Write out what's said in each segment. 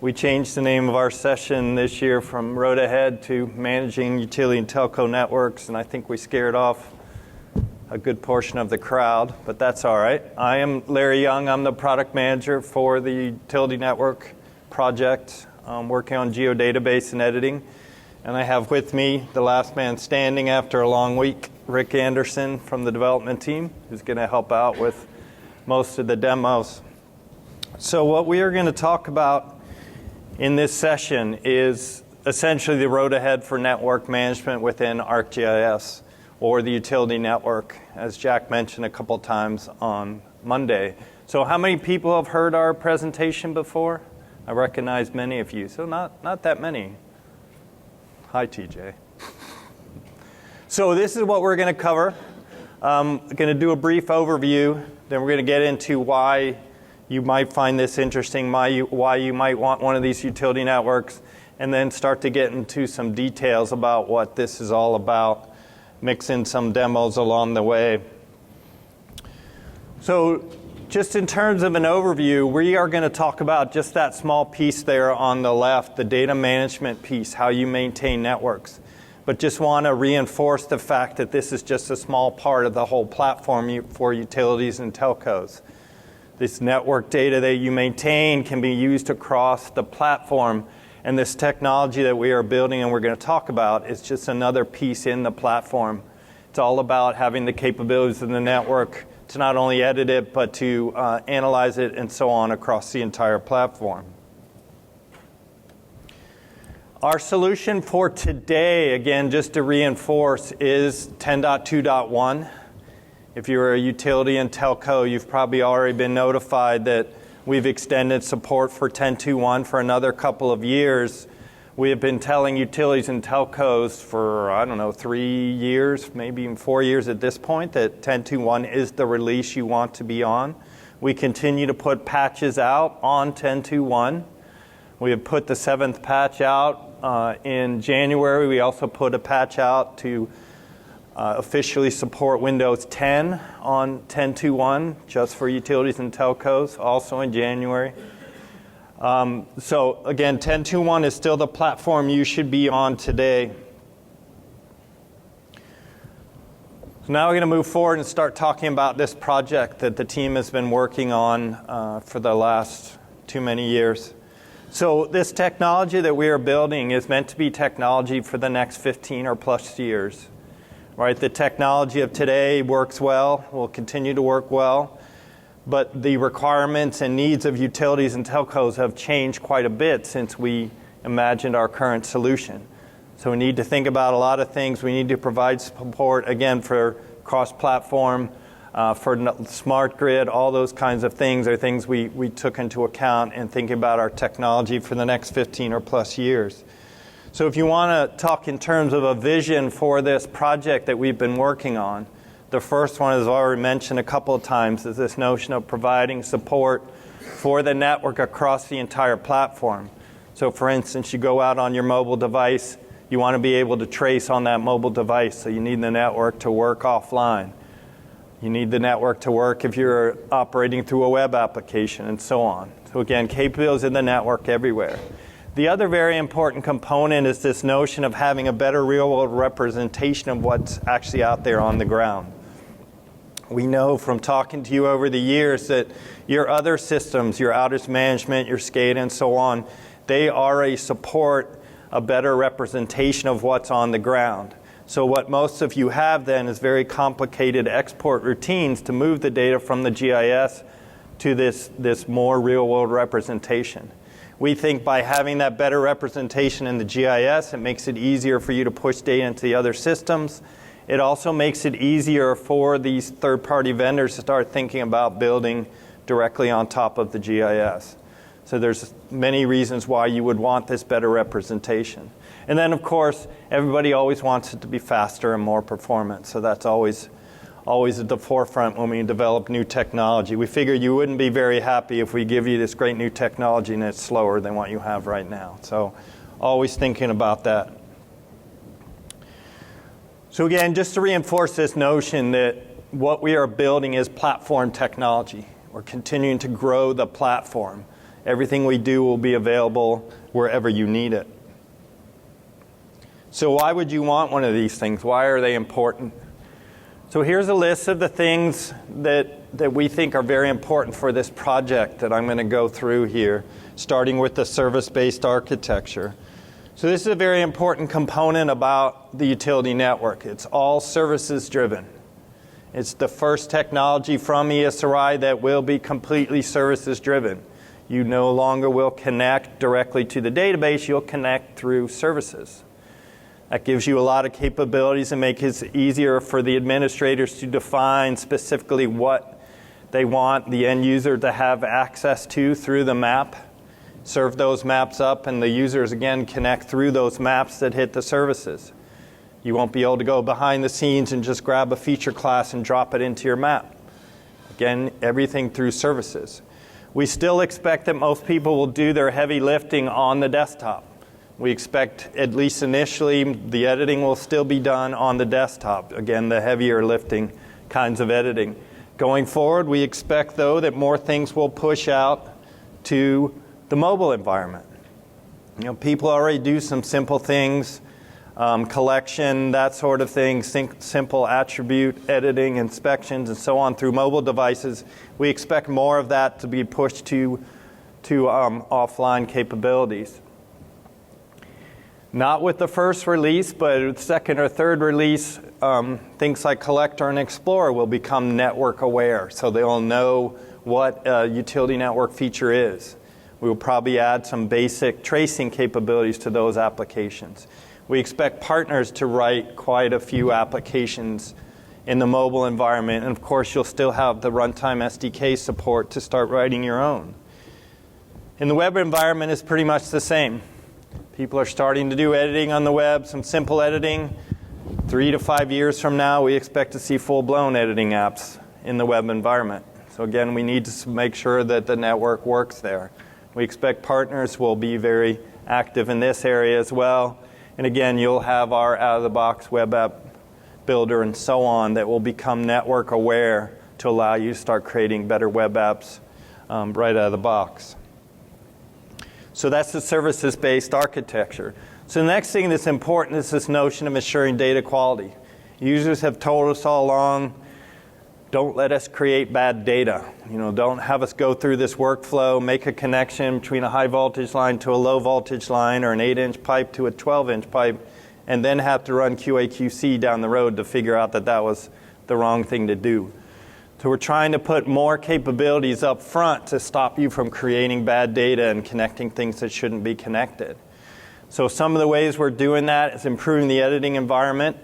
We changed the name of our session this year from Road Ahead to Managing Utility and Telco Networks, and I think we scared off a good portion of the crowd, but that's all right. I am Larry Young. I'm the product manager for the Utility Network project, working on geodatabase and editing. And I have with me the last man standing after a long week, Rick Anderson from the development team, who's going to help out with most of the demos. So what we are going to talk about in this session is essentially the road ahead for network management within ArcGIS, or the utility network, as Jack mentioned a couple times on Monday. So how many people have heard our presentation before? I recognize many of you, so not that many. Hi, TJ. So this is what we're going to cover. I'm going to do a brief overview, then we're going to get into why you might find this interesting, why you might want one of these utility networks, and then start to get into some details about what this is all about, mix in some demos along the way. So just in terms of an overview, we are going to talk about just that small piece there on the left, the data management piece, how you maintain networks. But just want to reinforce the fact that this is just a small part of the whole platform for utilities and telcos. This network data that you maintain can be used across the platform, and this technology that we are building and we're going to talk about is just another piece in the platform. It's all about having the capabilities of the network to not only edit it, but to analyze it and so on across the entire platform. Our solution for today, again, just to reinforce, is 10.2.1. If you're a utility and telco, you've probably already been notified that we've extended support for 10.2.1 for another couple of years. We have been telling utilities and telcos for, 3 years, maybe even 4 years at this point, that 10.2.1 is the release you want to be on. We continue to put patches out on 10.2.1. We have put the 7th patch out in January. We also put a patch out to officially support Windows 10 on 10.2.1, just for utilities and telcos, also in January. So again, 10.2.1 is still the platform you should be on today. So now we're going to move forward and start talking about this project that the team has been working on for the last too many years. So this technology that we are building is meant to be technology for the next 15 or plus years. Right, the technology of today works well, will continue to work well, but the requirements and needs of utilities and telcos have changed quite a bit since we imagined our current solution. So we need to think about a lot of things. We need to provide support, again, for cross-platform, for smart grid, all those kinds of things are things we took into account in thinking about our technology for the next 15 or plus years. So if you want to talk in terms of a vision for this project that we've been working on, the first one, as already mentioned a couple of times, is this notion of providing support for the network across the entire platform. So for instance, you go out on your mobile device, you want to be able to trace on that mobile device, so you need the network to work offline. You need the network to work if you're operating through a web application and so on. So again, capabilities in the network everywhere. The other very important component is this notion of having a better real-world representation of what's actually out there on the ground. We know from talking to you over the years that your other systems, your outage management, your SCADA, and so on, they already support a better representation of what's on the ground. So what most of you have then is very complicated export routines to move the data from the GIS to this more real-world representation. We think by having that better representation in the GIS, it makes it easier for you to push data into the other systems. It also makes it easier for these third-party vendors to start thinking about building directly on top of the GIS. So there's many reasons why you would want this better representation. And then, of course, everybody always wants it to be faster and more performant. So that's always at the forefront when we develop new technology. We figure you wouldn't be very happy if we give you this great new technology and it's slower than what you have right now. So always thinking about that. So again, just to reinforce this notion that what we are building is platform technology. We're continuing to grow the platform. Everything we do will be available wherever you need it. So why would you want one of these things? Why are they important? So here's a list of the things that we think are very important for this project that I'm going to go through here, starting with the service-based architecture. So this is a very important component about the utility network. It's all services driven. It's the first technology from Esri that will be completely services driven. You no longer will connect directly to the database, you'll connect through services. That gives you a lot of capabilities and makes it easier for the administrators to define specifically what they want the end user to have access to through the map, serve those maps up, and the users again connect through those maps that hit the services. You won't be able to go behind the scenes and just grab a feature class and drop it into your map. Again, everything through services. We still expect that most people will do their heavy lifting on the desktop. We expect, at least initially, the editing will still be done on the desktop. Again, the heavier lifting kinds of editing. Going forward, we expect, though, that more things will push out to the mobile environment. You know, people already do some simple things, collection, that sort of thing, simple attribute editing, inspections, and so on through mobile devices. We expect more of that to be pushed to offline capabilities. Not with the first release, but with second or third release, things like Collector and Explorer will become network aware, so they'll know what a utility network feature is. We will probably add some basic tracing capabilities to those applications. We expect partners to write quite a few applications in the mobile environment, and of course you'll still have the runtime SDK support to start writing your own. In the web environment, it's pretty much the same. People are starting to do editing on the web, some simple editing. 3 to 5 years from now, we expect to see full-blown editing apps in the web environment. So again, we need to make sure that the network works there. We expect partners will be very active in this area as well. And again, you'll have our out-of-the-box web app builder and so on that will become network aware to allow you to start creating better web apps right out of the box. So that's the services-based architecture. So the next thing that's important is this notion of ensuring data quality. Users have told us all along, don't let us create bad data. You know, don't have us go through this workflow, make a connection between a high voltage line to a low voltage line or an 8-inch pipe to a 12-inch pipe, and then have to run QA/QC down the road to figure out that that was the wrong thing to do. So we're trying to put more capabilities up front to stop you from creating bad data and connecting things that shouldn't be connected. So some of the ways we're doing that is improving the editing environment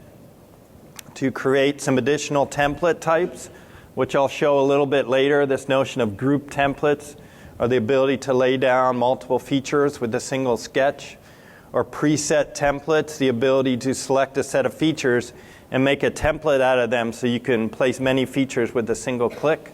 to create some additional template types, which I'll show a little bit later. This notion of group templates, or the ability to lay down multiple features with a single sketch, or preset templates, the ability to select a set of features and make a template out of them so you can place many features with a single click.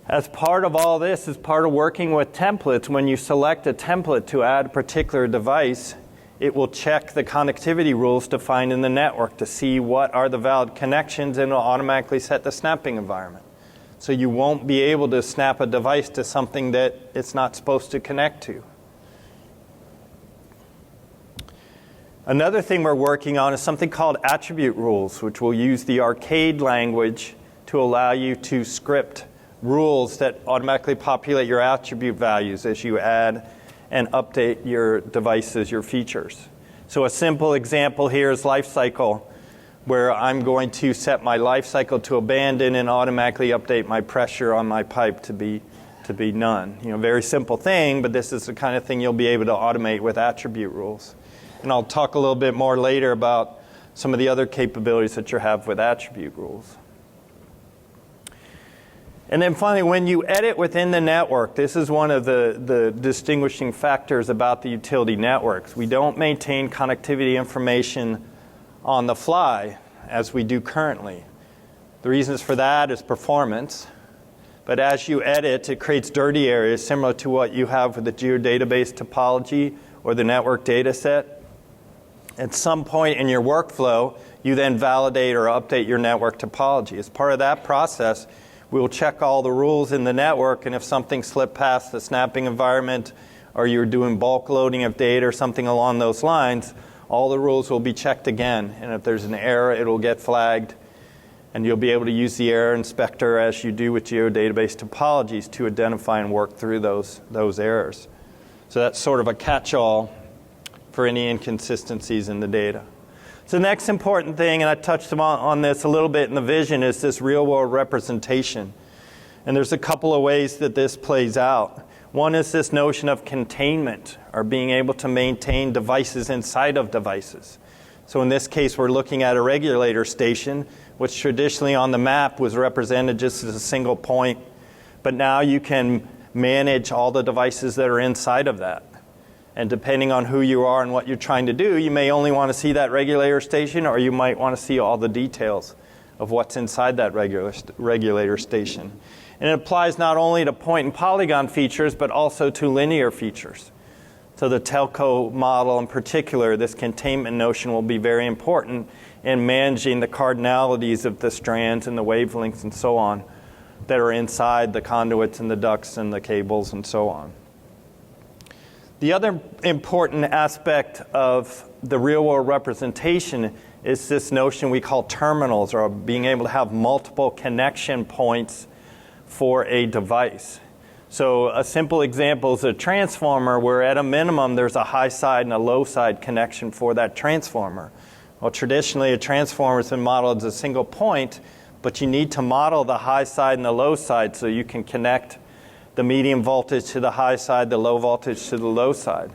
As part of all this, as part of working with templates, when you select a template to add a particular device, it will check the connectivity rules defined in the network to see what are the valid connections, and it will automatically set the snapping environment. So you won't be able to snap a device to something that it's not supposed to connect to. Another thing we're working on is something called attribute rules, which will use the arcade language to allow you to script rules that automatically populate your attribute values as you add and update your devices, your features. So a simple example here is life cycle, where I'm going to set my life cycle to abandon and automatically update my pressure on my pipe to be none. You know, very simple thing, but this is the kind of thing you'll be able to automate with attribute rules. And I'll talk a little bit more later about some of the other capabilities that you have with attribute rules. And then finally, when you edit within the network, this is one of the distinguishing factors about the utility networks. We don't maintain connectivity information on the fly as we do currently. The reasons for that is performance. But as you edit, it creates dirty areas similar to what you have with the geodatabase topology or the network data set. At some point in your workflow, you then validate or update your network topology. As part of that process, we'll check all the rules in the network, and if something slipped past the snapping environment or you're doing bulk loading of data or something along those lines, all the rules will be checked again. And if there's an error, it'll get flagged. And you'll be able to use the error inspector as you do with geodatabase topologies to identify and work through those errors. So that's sort of a catch-all for any inconsistencies in the data. So the next important thing, and I touched on this a little bit in the vision, is this real-world representation. And there's a couple of ways that this plays out. One is this notion of containment, or being able to maintain devices inside of devices. So in this case, we're looking at a regulator station, which traditionally on the map was represented just as a single point. But now you can manage all the devices that are inside of that. And depending on who you are and what you're trying to do, you may only want to see that regulator station, or you might want to see all the details of what's inside that regulator station. And it applies not only to point and polygon features, but also to linear features. So the telco model in particular, this containment notion will be very important in managing the cardinalities of the strands and the wavelengths and so on that are inside the conduits and the ducts and the cables and so on. The other important aspect of the real-world representation is this notion we call terminals, or being able to have multiple connection points for a device. So a simple example is a transformer where at a minimum there's a high side and a low side connection for that transformer. Well, traditionally a transformer has been modeled as a single point, but you need to model the high side and the low side so you can connect the medium voltage to the high side, the low voltage to the low side.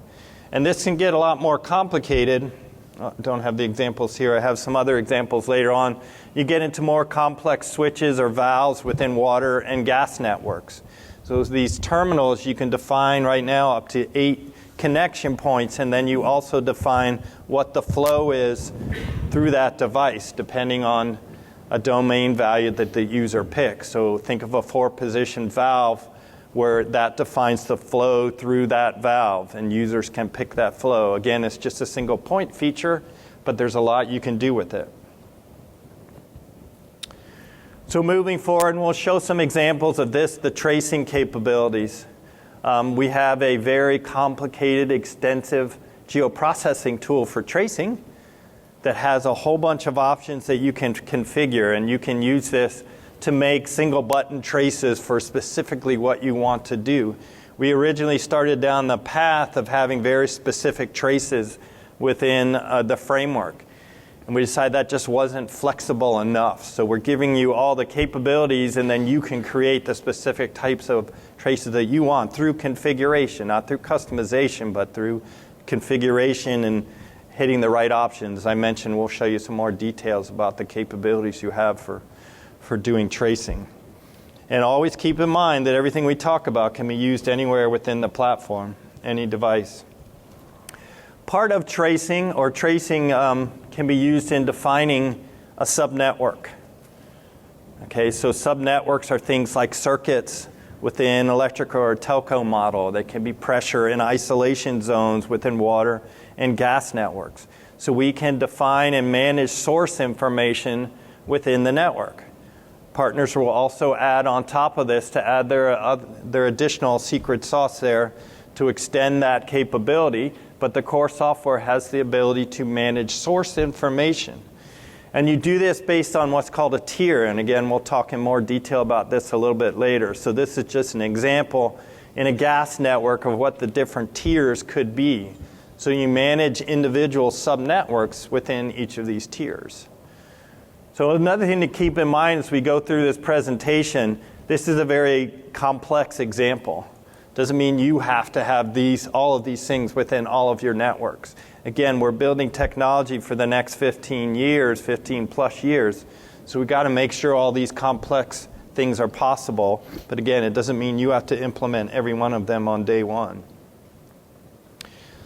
And this can get a lot more complicated. I don't have the examples here. I have some other examples later on. You get into more complex switches or valves within water and gas networks. So these terminals you can define right now up to 8 connection points, and then you also define what the flow is through that device depending on a domain value that the user picks. So think of a 4-position valve where that defines the flow through that valve, and users can pick that flow. Again, it's just a single point feature, but there's a lot you can do with it. So moving forward, and we'll show some examples of this, the tracing capabilities. We have a very complicated, extensive geoprocessing tool for tracing that has a whole bunch of options that you can configure, and you can use this to make single button traces for specifically what you want to do. We originally started down the path of having very specific traces within the framework. And we decided that just wasn't flexible enough. So we're giving you all the capabilities, and then you can create the specific types of traces that you want through configuration, not through customization, but through configuration and hitting the right options. As I mentioned, we'll show you some more details about the capabilities you have for doing tracing. And always keep in mind that everything we talk about can be used anywhere within the platform, any device. Part of tracing, or tracing can be used in defining a subnetwork. Okay, so subnetworks are things like circuits within electrical or telco model. They can be pressure and isolation zones within water and gas networks. So we can define and manage source information within the network. Partners will also add on top of this to add their additional secret sauce there to extend that capability, but the core software has the ability to manage source information. And you do this based on what's called a tier, and again, we'll talk in more detail about this a little bit later. So this is just an example in a gas network of what the different tiers could be. So you manage individual subnetworks within each of these tiers. So another thing to keep in mind as we go through this presentation, this is a very complex example. Doesn't mean you have to have all of these things within all of your networks. Again, we're building technology for the next 15 plus years. So we've got to make sure all these complex things are possible. But again, it doesn't mean you have to implement every one of them on day one.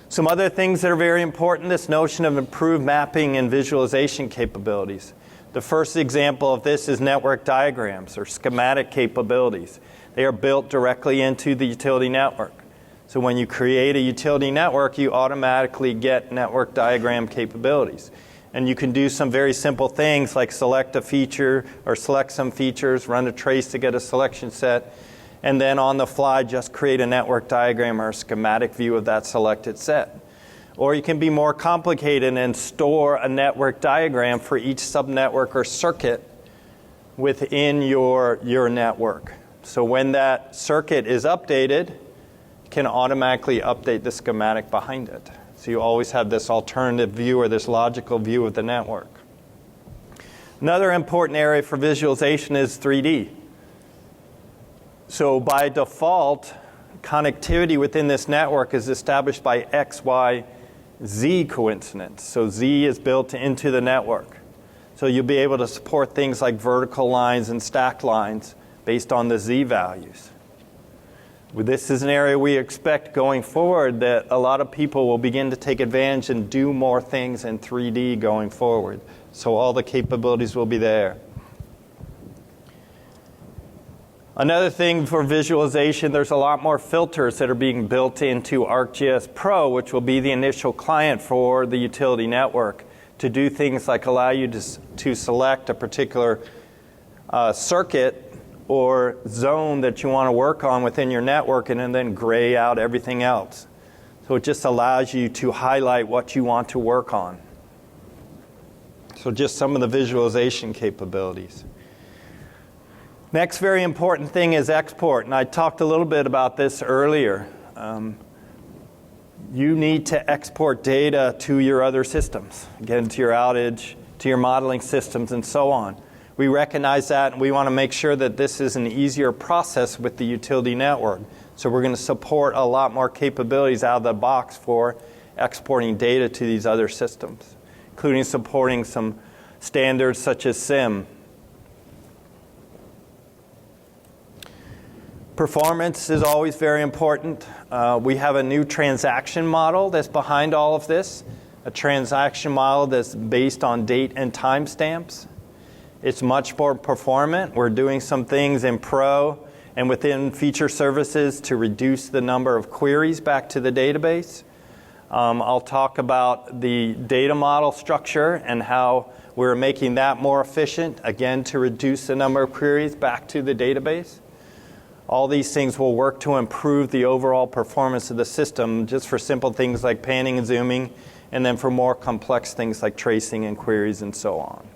Some other things that are very important, this notion of improved mapping and visualization capabilities. The first example of this is network diagrams or schematic capabilities. They are built directly into the utility network. So when you create a utility network, you automatically get network diagram capabilities. And you can do some very simple things like select a feature or select some features, run a trace to get a selection set, and then on the fly just create a network diagram or a schematic view of that selected set. Or you can be more complicated and store a network diagram for each subnetwork or circuit within your network. So when that circuit is updated, it can automatically update the schematic behind it. So you always have this alternative view or this logical view of the network. Another important area for visualization is 3D. So by default, connectivity within this network is established by X, Y, Z coincidence. So Z is built into the network. So you'll be able to support things like vertical lines and stacked lines based on the Z values. This is an area we expect going forward that a lot of people will begin to take advantage and do more things in 3D going forward. So all the capabilities will be there. Another thing for visualization, there's a lot more filters that are being built into ArcGIS Pro, which will be the initial client for the utility network, to do things like allow you to select a particular circuit or zone that you want to work on within your network and then gray out everything else. So it just allows you to highlight what you want to work on. So just some of the visualization capabilities. Next very important thing is export, and I talked a little bit about this earlier. You need to export data to your other systems, again, to your outage, to your modeling systems, and so on. We recognize that, and we want to make sure that this is an easier process with the utility network. So we're going to support a lot more capabilities out of the box for exporting data to these other systems, including supporting some standards such as SIM. Performance is always very important. We have a new transaction model that's behind all of this, a transaction model that's based on date and timestamps. It's much more performant. We're doing some things in Pro and within feature services to reduce the number of queries back to the database. I'll talk about the data model structure and how we're making that more efficient, again, to reduce the number of queries back to the database. All these things will work to improve the overall performance of the system, just for simple things like panning and zooming, and then for more complex things like tracing and queries and so on.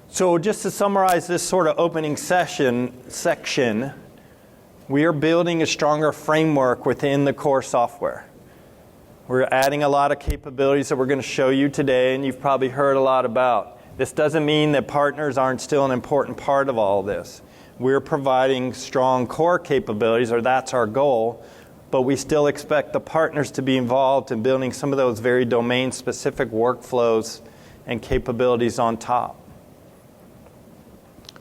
So just to summarize this sort of opening section, we are building a stronger framework within the core software. We're adding a lot of capabilities that we're going to show you today, and you've probably heard a lot about. This doesn't mean that partners aren't still an important part of all of this. We're providing strong core capabilities, or that's our goal, but we still expect the partners to be involved in building some of those very domain-specific workflows and capabilities on top.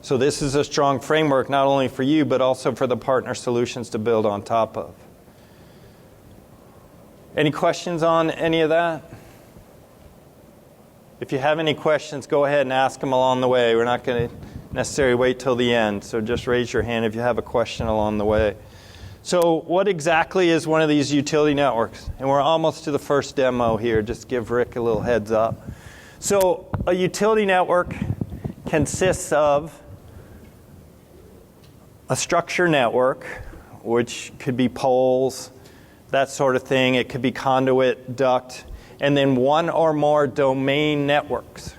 So this is a strong framework not only for you, but also for the partner solutions to build on top of. Any questions on any of that? If you have any questions, go ahead and ask them along the way. We're not going to necessarily wait till the end, so just raise your hand if you have a question along the way. So what exactly is one of these utility networks? And we're almost to the first demo here. Just give Rick a little heads up. So a utility network consists of a structure network, which could be poles, that sort of thing. It could be conduit, duct, and then one or more domain networks.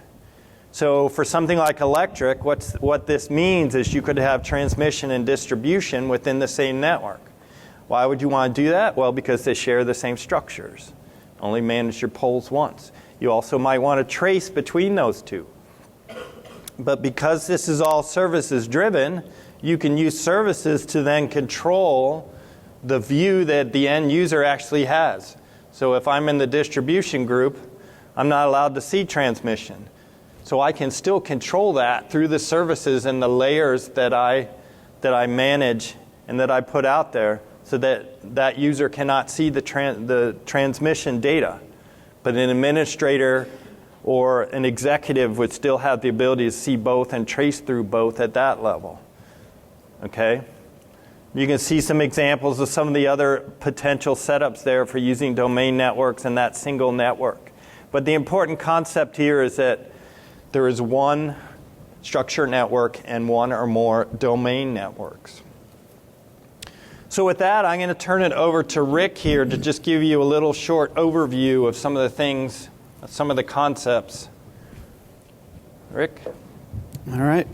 So for something like electric, what this means is you could have transmission and distribution within the same network. Why would you want to do that? Well, because they share the same structures. Only manage your poles once. You also might want to trace between those two. But because this is all services driven, you can use services to then control the view that the end user actually has. So if I'm in the distribution group, I'm not allowed to see transmission. So I can still control that through the services and the layers that I manage and that I put out there, so that that user cannot see the transmission data. But an administrator or an executive would still have the ability to see both and trace through both at that level. Okay? You can see some examples of some of the other potential setups there for using domain networks in that single network. But the important concept here is that there is one structure network and one or more domain networks. So with that, I'm going to turn it over to Rick here to just give you a little short overview of some of the things, some of the concepts. Rick? All right.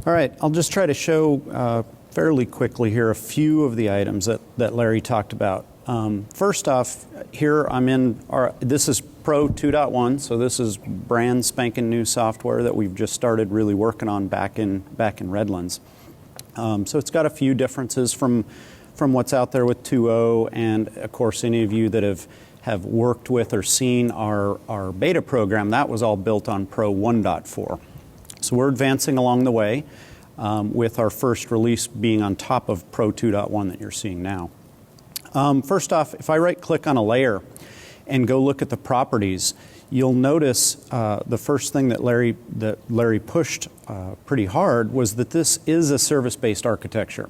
All right, I'll just try to show fairly quickly here a few of the items that Larry talked about. First off, here I'm in this is Pro 2.1, so this is brand spanking new software that we've just started really working on back in Redlands. So it's got a few differences from what's out there with 2.0, and of course any of you that have worked with or seen our beta program, that was all built on Pro 1.4. So we're advancing along the way with our first release being on top of Pro 2.1 that you're seeing now. First off, if I right-click on a layer and go look at the properties, you'll notice the first thing that Larry pushed pretty hard was that this is a service-based architecture.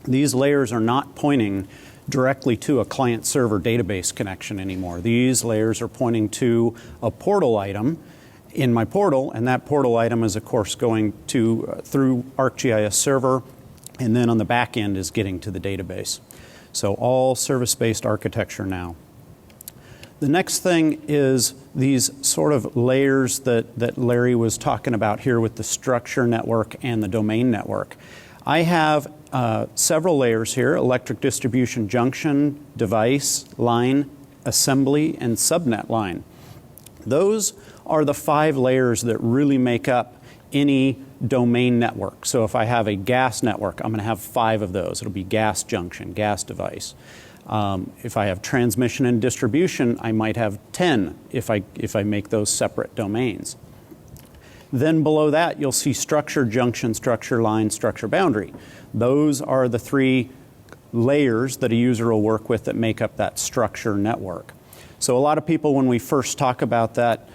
These layers are not pointing directly to a client-server database connection anymore. These layers are pointing to a portal item in my portal, and that portal item is of course going to through ArcGIS server, and then on the back end is getting to the database. So all service-based architecture now. The next thing is these sort of layers that Larry was talking about here with the structure network and the domain network. I have several layers here: electric distribution junction, device, line, assembly, and subnet line. Those are the 5 layers that really make up any domain network. So if I have a gas network, I'm going to have 5 of those. It'll be gas junction, gas device. If I have transmission and distribution, I might have 10 if I make those separate domains. Then below that, you'll see structure junction, structure line, structure boundary. Those are the 3 layers that a user will work with that make up that structure network. So a lot of people, when we first talk about that,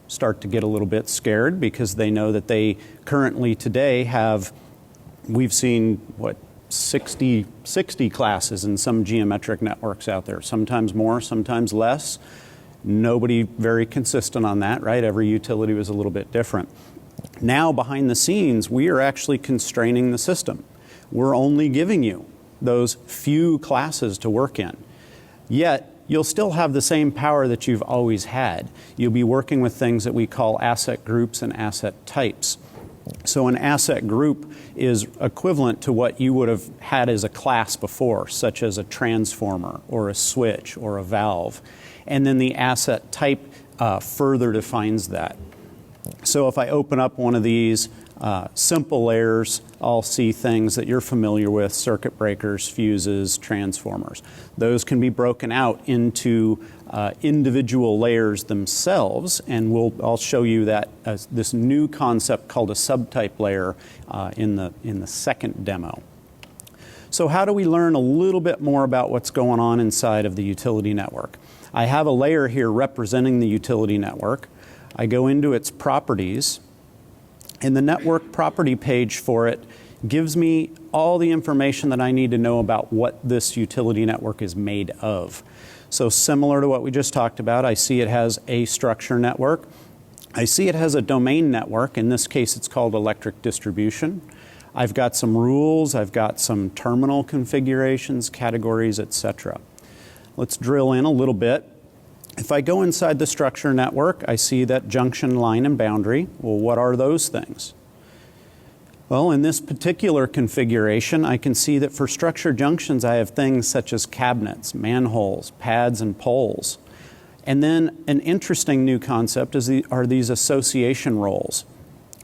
start to get a little bit scared because they know that they currently today have, we've seen, 60 classes in some geometric networks out there, sometimes more, sometimes less. Nobody very consistent on that, right? Every utility was a little bit different. Now, behind the scenes, we are actually constraining the system. We're only giving you those few classes to work in. Yet, you'll still have the same power that you've always had. You'll be working with things that we call asset groups and asset types. So an asset group is equivalent to what you would have had as a class before, such as a transformer or a switch or a valve. And then the asset type further defines that. So if I open up one of these simple layers, I'll see things that you're familiar with: circuit breakers, fuses, transformers. Those can be broken out into individual layers themselves, and I'll show you that this new concept called a subtype layer in the second demo. So how do we learn a little bit more about what's going on inside of the utility network? I have a layer here representing the utility network. I go into its properties, and the network property page for it gives me all the information that I need to know about what this utility network is made of. So similar to what we just talked about, I see it has a structure network. I see it has a domain network. In this case, it's called electric distribution. I've got some rules. I've got some terminal configurations, categories, etc. Let's drill in a little bit. If I go inside the structure network, I see that junction, line, and boundary. Well, what are those things? Well, in this particular configuration, I can see that for structure junctions, I have things such as cabinets, manholes, pads, and poles. And then an interesting new concept are these association roles.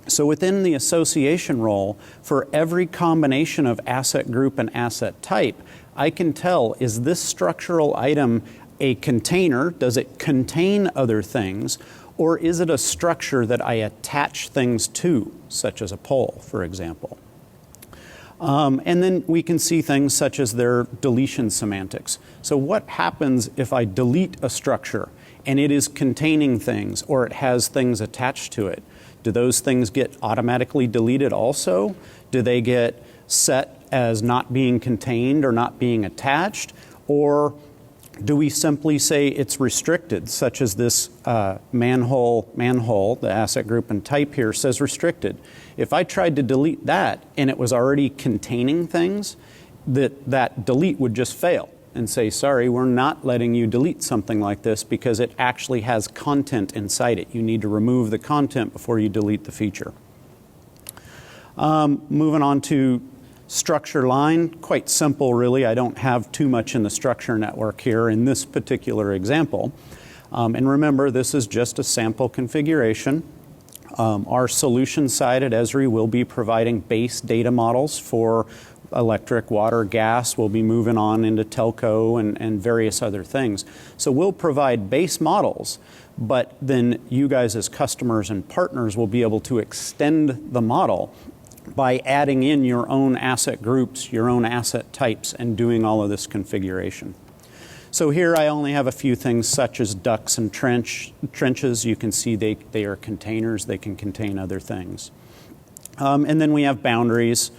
So within the association role, for every combination of asset group and asset type, I can tell, is this structural item a container? Does it contain other things? Or is it a structure that I attach things to, such as a pole, for example? And then we can see things such as their deletion semantics. So what happens if I delete a structure and it is containing things or it has things attached to it? Do those things get automatically deleted also? Do they get set as not being contained or not being attached? Or do we simply say it's restricted, such as this manhole, the asset group and type here says restricted. If I tried to delete that and it was already containing things, that delete would just fail and say, sorry, we're not letting you delete something like this because it actually has content inside it. You need to remove the content before you delete the feature. Moving on to structure line, quite simple really. I don't have too much in the structure network here in this particular example. And remember, this is just a sample configuration. Our solution side at Esri will be providing base data models for electric, water, gas. We'll be moving on into telco and various other things. So we'll provide base models, but then you guys as customers and partners will be able to extend the model by adding in your own asset groups, your own asset types, and doing all of this configuration. So here I only have a few things such as ducts and trenches. You can see they are containers. They can contain other things. And then we have boundaries.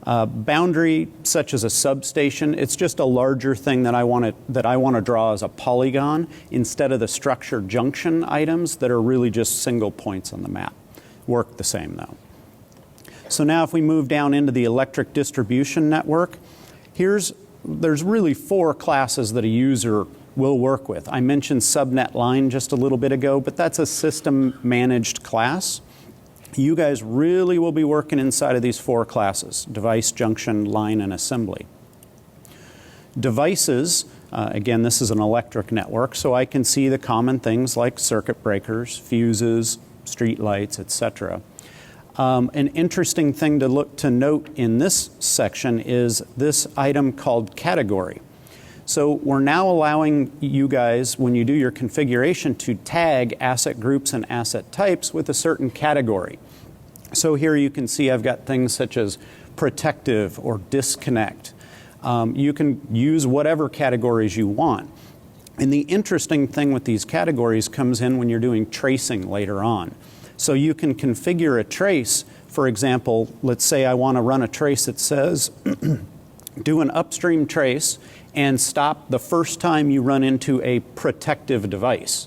Boundary such as a substation, it's just a larger thing that I want to draw as a polygon instead of the structure junction items that are really just single points on the map. Work the same though. So now if we move down into the electric distribution network, there's really 4 classes that a user will work with. I mentioned subnet line just a little bit ago, but that's a system managed class. You guys really will be working inside of these 4 classes: device, junction, line, and assembly. Devices, again, this is an electric network, so I can see the common things like circuit breakers, fuses, street lights, etc. An interesting thing to note in this section is this item called category. So we're now allowing you guys, when you do your configuration, to tag asset groups and asset types with a certain category. So here you can see I've got things such as protective or disconnect. You can use whatever categories you want. And the interesting thing with these categories comes in when you're doing tracing later on. So you can configure a trace. For example, let's say I want to run a trace that says, do an upstream trace and stop the first time you run into a protective device.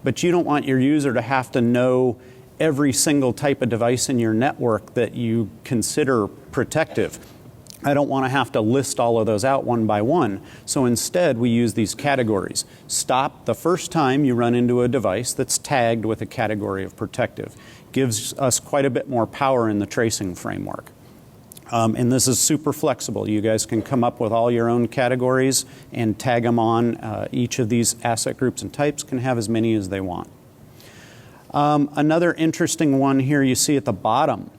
But you don't want your user to have to know every single type of device in your network that you consider protective. I don't want to have to list all of those out one by one. So instead, we use these categories. Stop the first time you run into a device that's tagged with a category of protective. Gives us quite a bit more power in the tracing framework. And this is super flexible. You guys can come up with all your own categories and tag them on. Each of these asset groups and types can have as many as they want. Another interesting one here you see at the bottom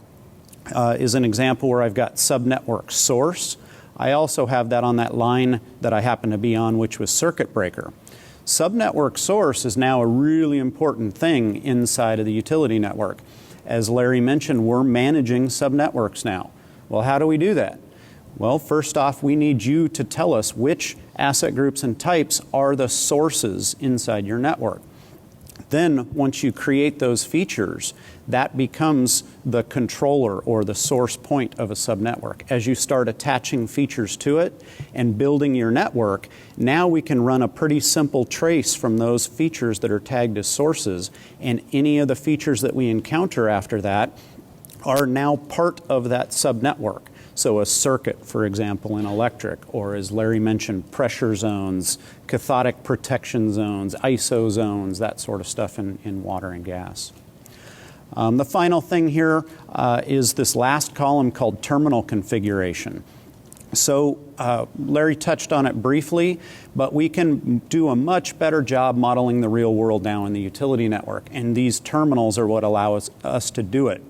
is an example where I've got subnetwork source. I also have that on that line that I happen to be on, which was circuit breaker. Subnetwork source is now a really important thing inside of the utility network. As Larry mentioned, we're managing subnetworks now. Well, how do we do that? Well, first off, we need you to tell us which asset groups and types are the sources inside your network. Then, once you create those features, that becomes the controller or the source point of a subnetwork. As you start attaching features to it and building your network, now we can run a pretty simple trace from those features that are tagged as sources, and any of the features that we encounter after that are now part of that subnetwork. So a circuit, for example, in electric, or as Larry mentioned, pressure zones, cathodic protection zones, ISO zones, that sort of stuff in water and gas. The final thing here is this last column called terminal configuration. So Larry touched on it briefly, but we can do a much better job modeling the real world now in the utility network, and these terminals are what allow us to do it.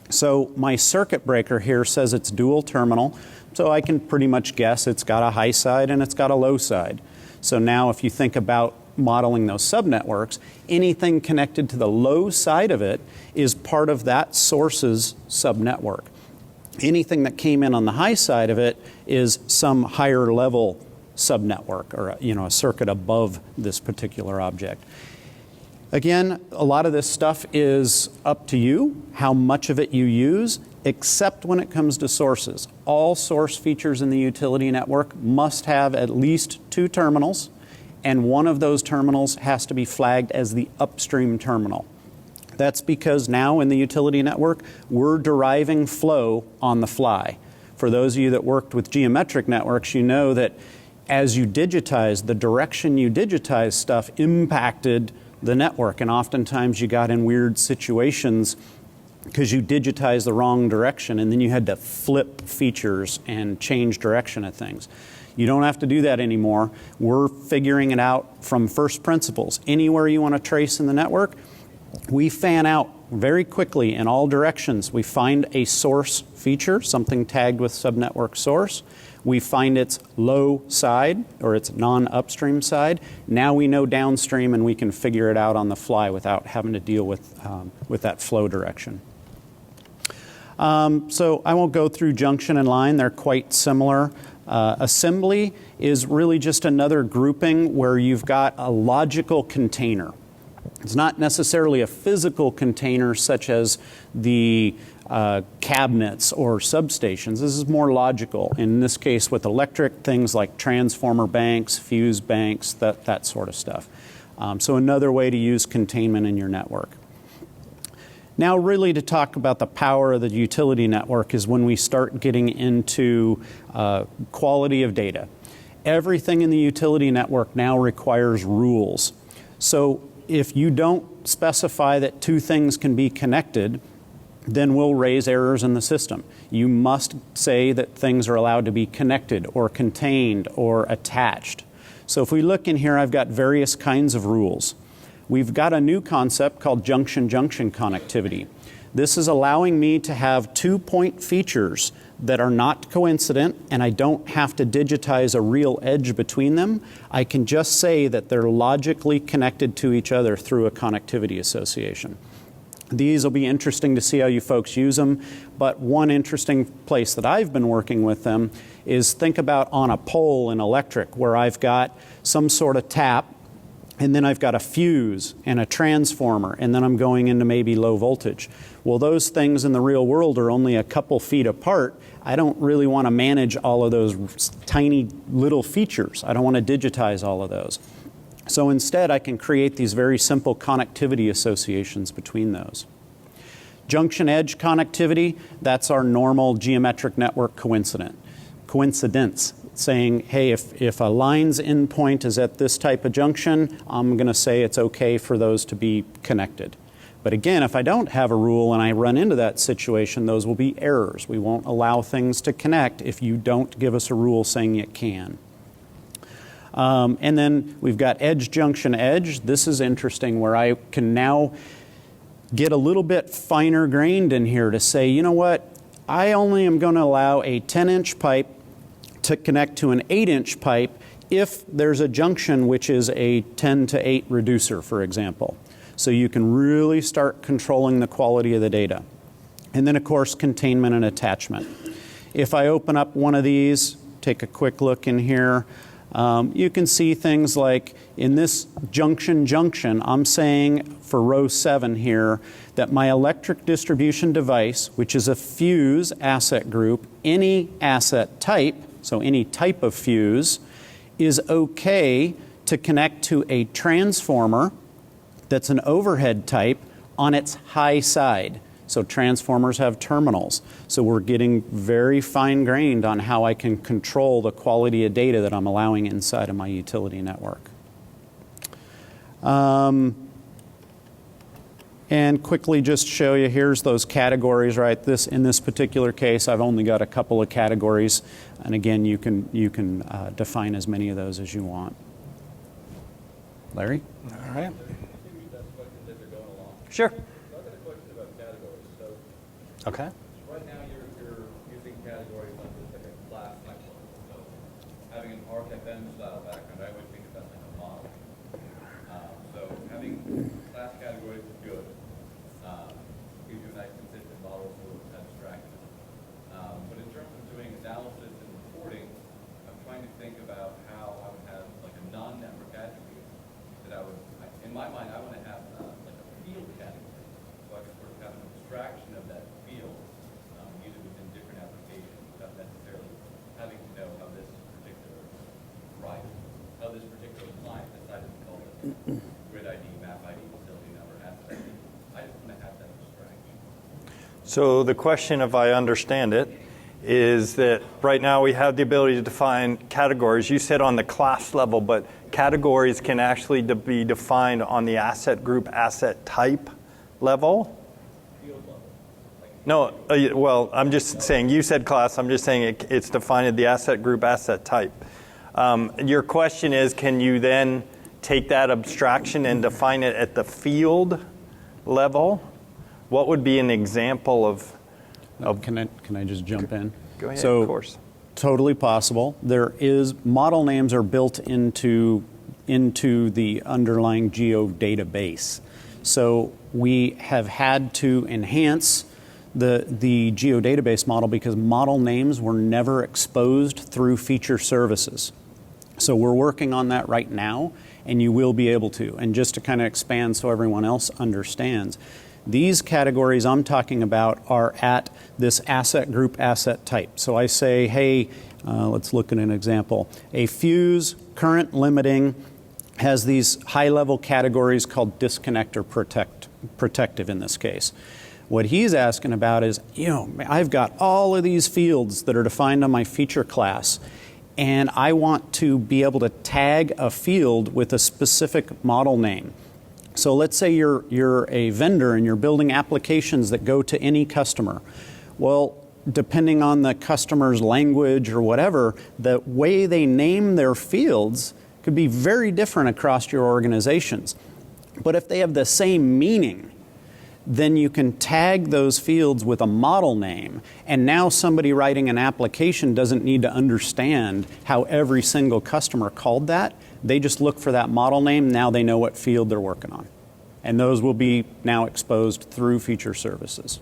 So my circuit breaker here says it's dual terminal, so I can pretty much guess it's got a high side and it's got a low side. So now if you think about modeling those subnetworks, anything connected to the low side of it is part of that source's subnetwork. Anything that came in on the high side of it is some higher level subnetwork, or a circuit above this particular object. Again, a lot of this stuff is up to you, how much of it you use, except when it comes to sources. All source features in the utility network must have at least 2 terminals, and one of those terminals has to be flagged as the upstream terminal. That's because now in the utility network, we're deriving flow on the fly. For those of you that worked with geometric networks, you know that as you digitize, the direction you digitize stuff impacted the network, and oftentimes you got in weird situations because you digitized the wrong direction, and then you had to flip features and change direction of things. You don't have to do that anymore. We're figuring it out from first principles. Anywhere you want to trace in the network, we fan out very quickly in all directions. We find a source feature, something tagged with subnetwork source. We find its low side or its non-upstream side. Now we know downstream, and we can figure it out on the fly without having to deal with that flow direction. So I won't go through junction and line. They're quite similar. Assembly is really just another grouping where you've got a logical container. It's not necessarily a physical container such as the cabinets or substations. This is more logical. In this case with electric, things like transformer banks, fuse banks, that sort of stuff. So another way to use containment in your network. Now really to talk about the power of the utility network is when we start getting into quality of data. Everything in the utility network now requires rules. So if you don't specify that 2 things can be connected, then we'll raise errors in the system. You must say that things are allowed to be connected or contained or attached. So if we look in here, I've got various kinds of rules. We've got a new concept called junction-junction connectivity. This is allowing me to have 2-point features that are not coincident, and I don't have to digitize a real edge between them. I can just say that they're logically connected to each other through a connectivity association. These will be interesting to see how you folks use them, but one interesting place that I've been working with them is think about on a pole in electric where I've got some sort of tap, and then I've got a fuse and a transformer, and then I'm going into maybe low voltage. Well, those things in the real world are only a couple feet apart. I don't really want to manage all of those tiny little features. I don't want to digitize all of those. So instead, I can create these very simple connectivity associations between those. Junction edge connectivity, that's our normal geometric network coincidence. Saying, hey, if a line's endpoint is at this type of junction, I'm going to say it's okay for those to be connected. But again, if I don't have a rule and I run into that situation, those will be errors. We won't allow things to connect if you don't give us a rule saying it can. And then we've got edge junction edge. This is interesting where I can now get a little bit finer grained in here to say, you know what, I only am going to allow a 10-inch pipe to connect to an 8-inch pipe if there's a junction which is a 10 to 8 reducer, for example. So you can really start controlling the quality of the data. And then, of course, containment and attachment. If I open up one of these, take a quick look in here, you can see things like in this junction, I'm saying for row 7 here that my electric distribution device, which is a fuse asset group, any asset type, so any type of fuse, is okay to connect to a transformer that's an overhead type on its high side. So transformers have terminals. So we're getting very fine-grained on how I can control the quality of data that I'm allowing inside of my utility network. And quickly just show you, here's those categories, right? In this particular case, I've only got a couple of categories. And again, you can define as many of those as you want. Larry? All right. Sure. Okay. Right now you're using categories on just like a class network. So having an ArcFM style background, I would think of that like a model. So having class categories is good. Gives you a nice consistent model so it's abstracted. But in terms of doing analysis and reporting, I'm trying to think about how I would have like a non-network attribute that I would, in my mind, I want to have So the question, if I understand it, is that right now we have the ability to define categories. You said on the class level, but categories can actually be defined on the asset group, asset type level? No, well, I'm just saying, you said class, I'm just saying it's defined at the asset group, asset type. Your question is, can you then take that abstraction and define it at the field level? What would be an example of Can I just jump in? Go ahead, so, of course. Totally possible. There is, model names are built into the underlying geodatabase. So we have had to enhance the geodatabase model because model names were never exposed through feature services. So we're working on that right now, and you will be able to. And just to kind of expand so everyone else understands, these categories I'm talking about are at this asset group, asset type. So I say, hey, let's look at an example. A fuse, current limiting, has these high-level categories called disconnect or protective in this case. What he's asking about is, I've got all of these fields that are defined on my feature class, and I want to be able to tag a field with a specific model name. So let's say you're a vendor and you're building applications that go to any customer. Well, depending on the customer's language or whatever, the way they name their fields could be very different across your organizations. But if they have the same meaning, then you can tag those fields with a model name, and now somebody writing an application doesn't need to understand how every single customer called that. They just look for that model name, now they know what field they're working on. And those will be now exposed through feature services.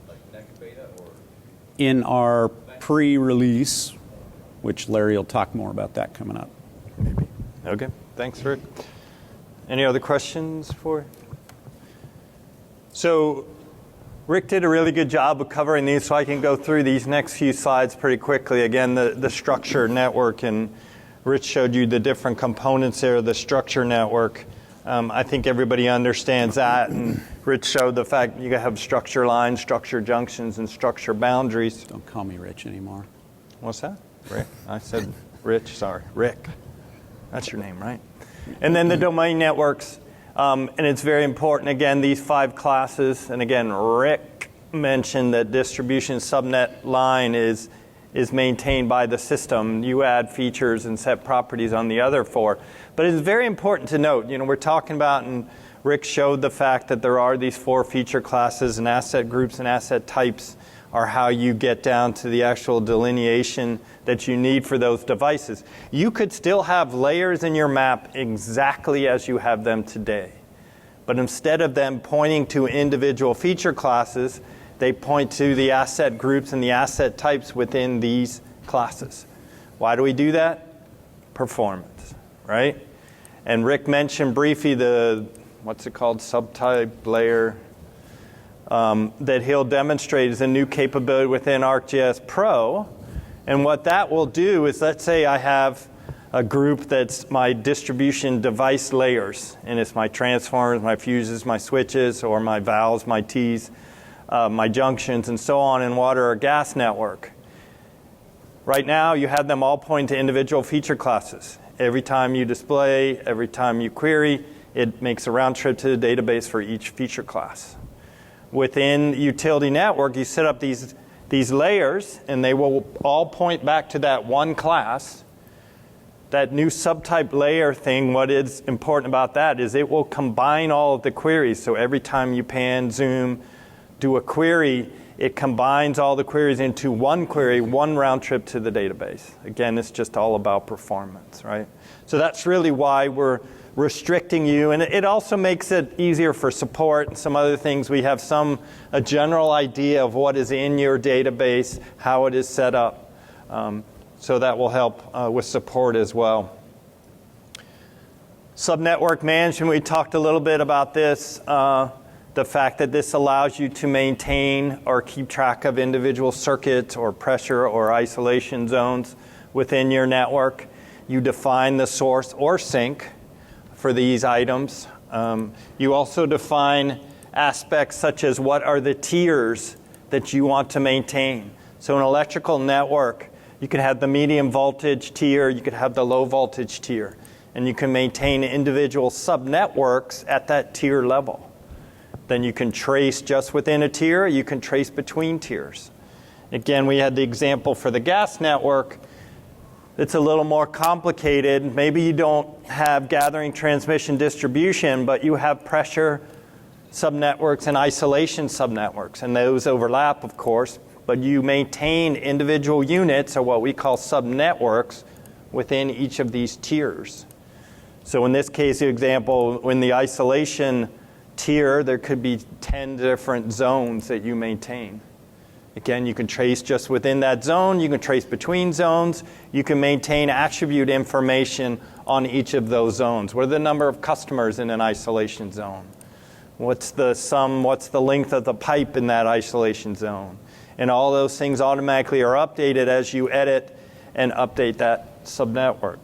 Like next beta or? In our pre-release, which Larry will talk more about that coming up. Maybe. Okay, thanks, Rick. Any other questions for? So Rick did a really good job of covering these, so I can go through these next few slides pretty quickly. Again, the structure network, and Rich showed you the different components there of the structure network. I think everybody understands that, and Rich showed the fact you have structure lines, structure junctions, and structure boundaries. Don't call me Rich anymore. What's that? Rick? I said Rich, sorry. Rick. That's your name, right? And then the domain networks, and it's very important, again, these 5 classes, and again, Rick mentioned that distribution subnet line is maintained by the system. You add features and set properties on the other 4. But it's very important to note, we're talking about, and Rick showed the fact that there are these 4 feature classes, and asset groups and asset types are how you get down to the actual delineation that you need for those devices. You could still have layers in your map exactly as you have them today. But instead of them pointing to individual feature classes, they point to the asset groups and the asset types within these classes. Why do we do that? Performance, right? And Rick mentioned briefly the, subtype layer that he'll demonstrate is a new capability within ArcGIS Pro. And what that will do is, let's say I have a group that's my distribution device layers, and it's my transformers, my fuses, my switches, or my valves, my T's, my junctions, and so on in water or gas network. Right now, you have them all point to individual feature classes. Every time you display, every time you query, it makes a round trip to the database for each feature class. Within utility network, you set up these layers, and they will all point back to that one class. That new subtype layer thing, what is important about that is it will combine all of the queries. So every time you pan, zoom, do a query, it combines all the queries into one query, one round trip to the database. Again, it's just all about performance, right? So that's really why we're restricting you, and it also makes it easier for support and some other things. We have a general idea of what is in your database, how it is set up, so that will help with support as well. Subnetwork management, we talked a little bit about this, the fact that this allows you to maintain or keep track of individual circuits or pressure or isolation zones within your network. You define the source or sink for these items. You also define aspects such as what are the tiers that you want to maintain. So an electrical network, you could have the medium voltage tier, you could have the low voltage tier, and you can maintain individual subnetworks at that tier level. Then you can trace just within a tier, you can trace between tiers. Again, we had the example for the gas network. It's a little more complicated. Maybe you don't have gathering, transmission, distribution, but you have pressure subnetworks and isolation subnetworks, and those overlap, of course, but you maintain individual units, or what we call subnetworks, within each of these tiers. So in this case, the example, in the isolation tier, there could be 10 different zones that you maintain. Again, you can trace just within that zone, you can trace between zones, you can maintain attribute information on each of those zones. What are the number of customers in an isolation zone? What's the sum, what's the length of the pipe in that isolation zone? And all those things automatically are updated as you edit and update that subnetwork.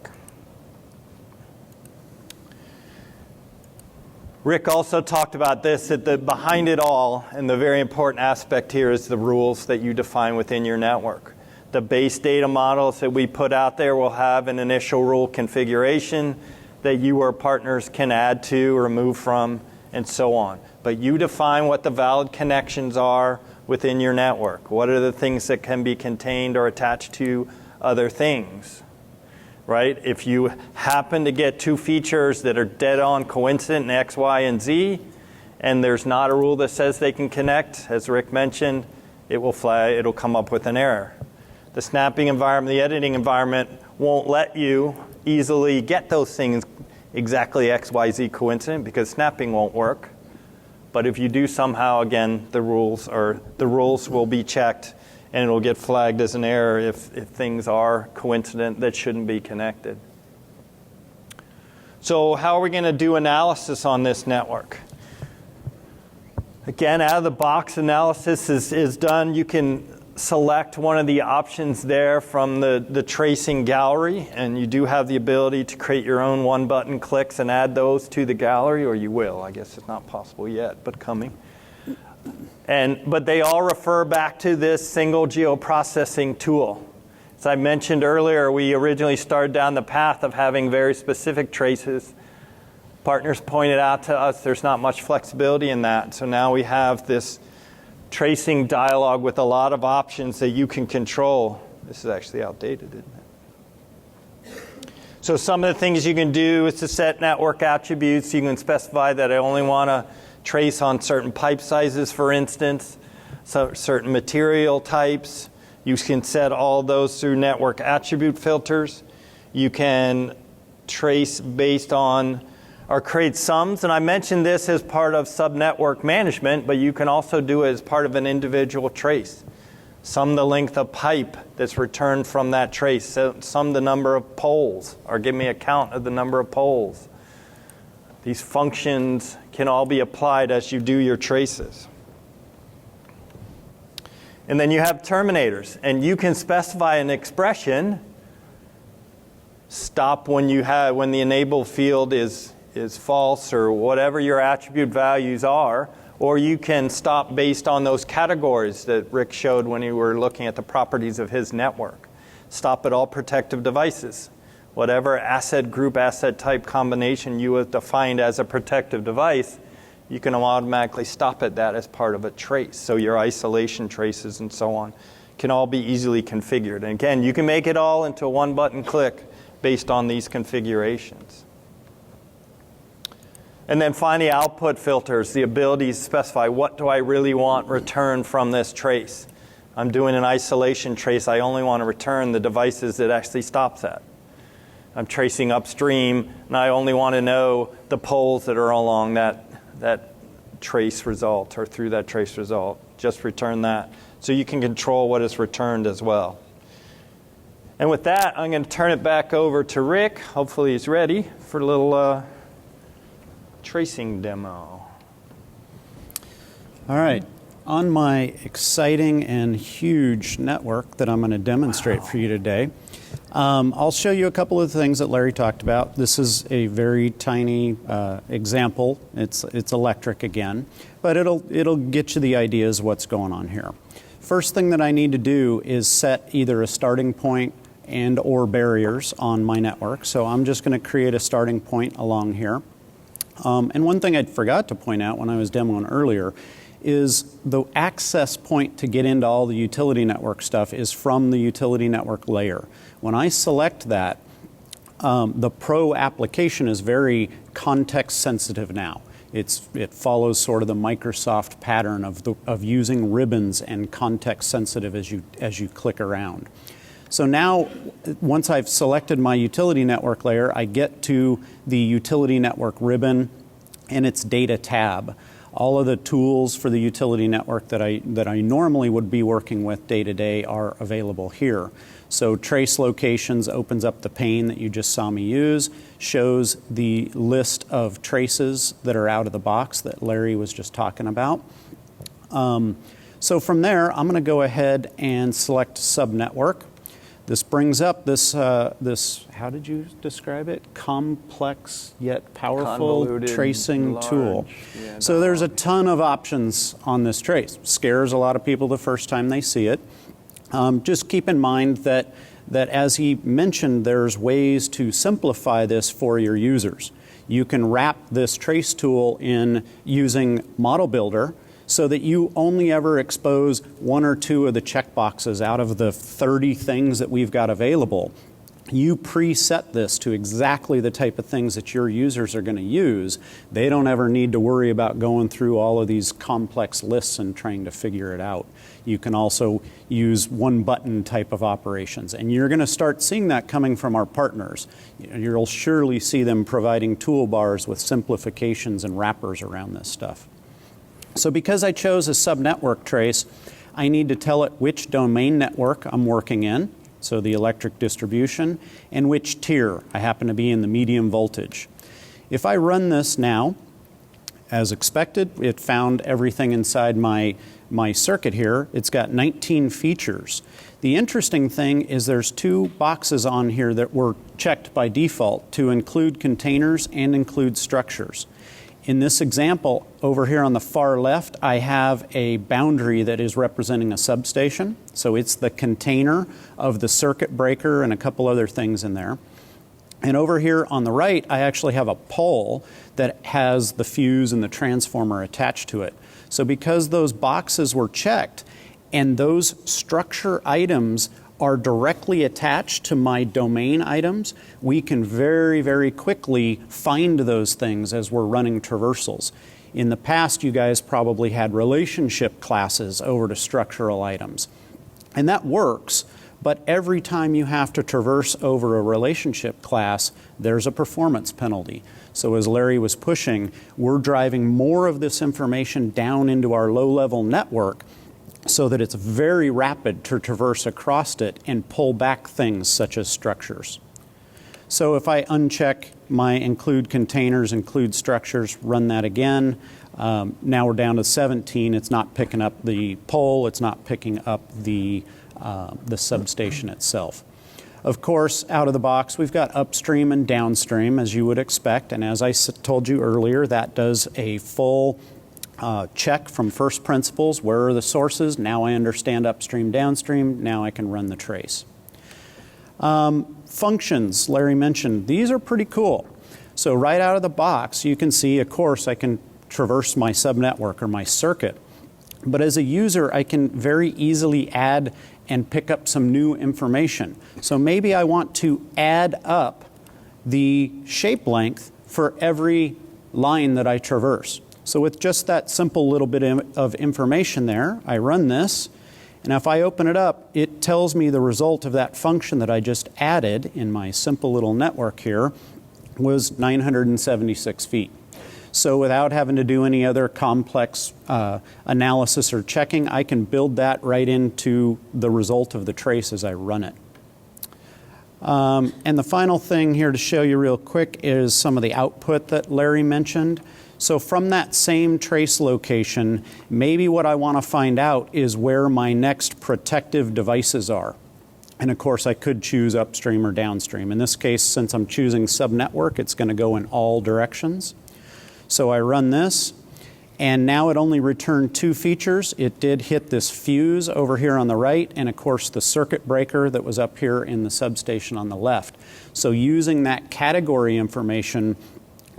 Rick also talked about this, that behind it all, and the very important aspect here is the rules that you define within your network. The base data models that we put out there will have an initial rule configuration that you or partners can add to, remove from, and so on. But you define what the valid connections are within your network. What are the things that can be contained or attached to other things? Right? If you happen to get two features that are dead on coincident in X, Y, and Z, and there's not a rule that says they can connect, as Rick mentioned, it will flag, it'll come up with an error. The snapping environment, the editing environment won't let you easily get those things exactly X, Y, Z coincident because snapping won't work. But if you do somehow, again, the rules will be checked, and it'll get flagged as an error if things are coincident that shouldn't be connected. So how are we going to do analysis on this network? Again, out of the box analysis is done. You can select one of the options there from the tracing gallery, and you do have the ability to create your own one-button clicks and add those to the gallery, or you will. I guess it's not possible yet, but coming. But they all refer back to this single geoprocessing tool. As I mentioned earlier, we originally started down the path of having very specific traces. Partners pointed out to us there's not much flexibility in that. So now we have this tracing dialog with a lot of options that you can control. This is actually outdated, isn't it? So some of the things you can do is to set network attributes. You can specify that I only want to trace on certain pipe sizes, for instance, so certain material types. You can set all those through network attribute filters. You can trace based on or create sums. And I mentioned this as part of subnetwork management, but you can also do it as part of an individual trace. Sum the length of pipe that's returned from that trace. So sum the number of poles, or give me a count of the number of poles. These functions can all be applied as you do your traces. And then you have terminators, and you can specify an expression. Stop when the enable field is false, or whatever your attribute values are, or you can stop based on those categories that Rick showed when you were looking at the properties of his network. Stop at all protective devices. Whatever asset group, asset type combination you have defined as a protective device, you can automatically stop at that as part of a trace. So your isolation traces and so on can all be easily configured. And again, you can make it all into a one-button click based on these configurations. And then finally, output filters, the ability to specify what do I really want returned from this trace. I'm doing an isolation trace. I only want to return the devices that actually stops at. I'm tracing upstream, and I only want to know the poles that are along that trace result or through that trace result. Just return that. So you can control what is returned as well. And with that, I'm going to turn it back over to Rick. Hopefully he's ready for a little tracing demo. All right. On my exciting and huge network that I'm going to demonstrate for you today, I'll show you a couple of things that Larry talked about. This is a very tiny example. It's electric again, but it'll get you the ideas of what's going on here. First thing that I need to do is set either a starting point and or barriers on my network. So I'm just going to create a starting point along here. And one thing I forgot to point out when I was demoing earlier is the access point to get into all the utility network stuff is from the utility network layer. When I select that, the Pro application is very context sensitive now. It follows sort of the Microsoft pattern of using ribbons and context sensitive as you click around. So now, once I've selected my utility network layer, I get to the utility network ribbon and its data tab. All of the tools for the utility network that I normally would be working with day to day are available here. So trace locations opens up the pane that you just saw me use, shows the list of traces that are out of the box that Larry was just talking about. So from there, I'm going to go ahead and select Subnetwork. This brings up this, how did you describe it? Complex yet powerful Convoluted, tracing large, tool. yeah, So there's a ton of options on this trace. Scares a lot of people the first time they see it. Just keep in mind that as he mentioned, there's ways to simplify this for your users. You can wrap this trace tool in using Model Builder, so that you only ever expose one or two of the checkboxes out of the 30 things that we've got available. You preset this to exactly the type of things that your users are going to use. They don't ever need to worry about going through all of these complex lists and trying to figure it out. You can also use one button type of operations. And you're going to start seeing that coming from our partners. You'll surely see them providing toolbars with simplifications and wrappers around this stuff. So because I chose a subnetwork trace, I need to tell it which domain network I'm working in, so the electric distribution, and which tier. I happen to be in the medium voltage. If I run this now, as expected, it found everything inside my circuit here. It's got 19 features. The interesting thing is there's two boxes on here that were checked by default to include containers and include structures. In this example, over here on the far left, I have a boundary that is representing a substation. So it's the container of the circuit breaker and a couple other things in there. And over here on the right, I actually have a pole that has the fuse and the transformer attached to it. So because those boxes were checked and those structure items are directly attached to my domain items, we can very, very quickly find those things as we're running traversals. In the past, you guys probably had relationship classes over to structural items. And that works, but every time you have to traverse over a relationship class, there's a performance penalty. So as Larry was pushing, we're driving more of this information down into our low-level network so that it's very rapid to traverse across it and pull back things such as structures. So if I uncheck my include containers, include structures, run that again, now we're down to 17. It's not picking up the pole, it's not picking up the substation itself. Of course, out of the box, we've got upstream and downstream, as you would expect, and as I told you earlier, that does a full check from first principles. Where are the sources? Now I understand upstream, downstream. Now I can run the trace. Functions, Larry mentioned, these are pretty cool. So right out of the box, you can see, of course, I can traverse my subnetwork or my circuit. But as a user, I can very easily add and pick up some new information. So maybe I want to add up the shape length for every line that I traverse. So with just that simple little bit of information there, I run this, and if I open it up, it tells me the result of that function that I just added in my simple little network here was 976 feet. So without having to do any other complex analysis or checking, I can build that right into the result of the trace as I run it. And the final thing here to show you real quick is some of the output that Larry mentioned. So from that same trace location, maybe what I want to find out is where my next protective devices are. And of course, I could choose upstream or downstream. In this case, since I'm choosing subnetwork, it's going to go in all directions. So I run this, and now it only returned 2 features. It did hit this fuse over here on the right, and of course the circuit breaker that was up here in the substation on the left. So using that category information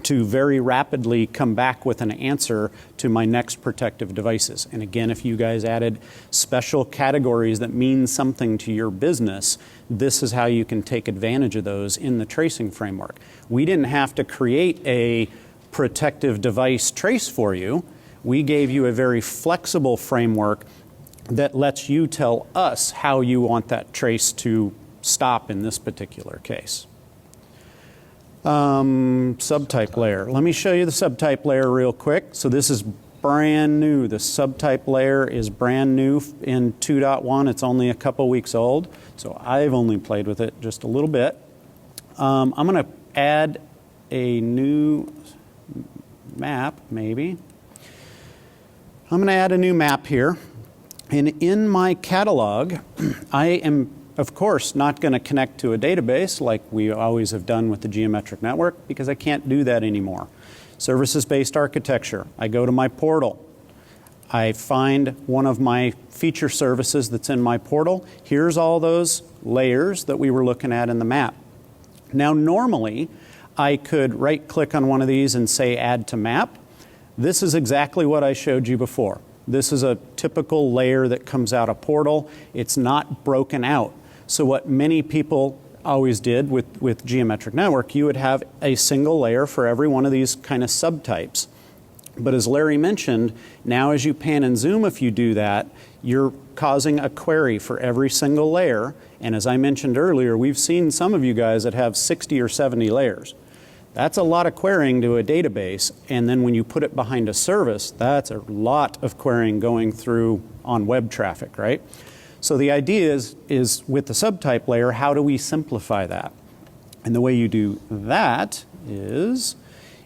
to very rapidly come back with an answer to my next protective devices. And again, if you guys added special categories that mean something to your business, this is how you can take advantage of those in the tracing framework. We didn't have to create a protective device trace for you. We gave you a very flexible framework that lets you tell us how you want that trace to stop in this particular case. Subtype layer. Let me show you the subtype layer real quick. So this is brand new. The subtype layer is brand new in 2.1. It's only a couple weeks old, so I've only played with it just a little bit. I'm going to add a new map, maybe. I'm going to add a new map here. And in my catalog, I am, of course, not going to connect to a database like we always have done with the geometric network, because I can't do that anymore. Services-based architecture. I go to my portal. I find one of my feature services that's in my portal. Here's all those layers that we were looking at in the map. Now, normally, I could right-click on one of these and say Add to Map. This is exactly what I showed you before. This is a typical layer that comes out of portal. It's not broken out. So what many people always did with geometric network, you would have a single layer for every one of these kind of subtypes. But as Larry mentioned, now as you pan and zoom, if you do that, you're causing a query for every single layer. And as I mentioned earlier, we've seen some of you guys that have 60 or 70 layers. That's a lot of querying to a database, and then when you put it behind a service, that's a lot of querying going through on web traffic, right? So the idea is with the subtype layer, how do we simplify that? And the way you do that is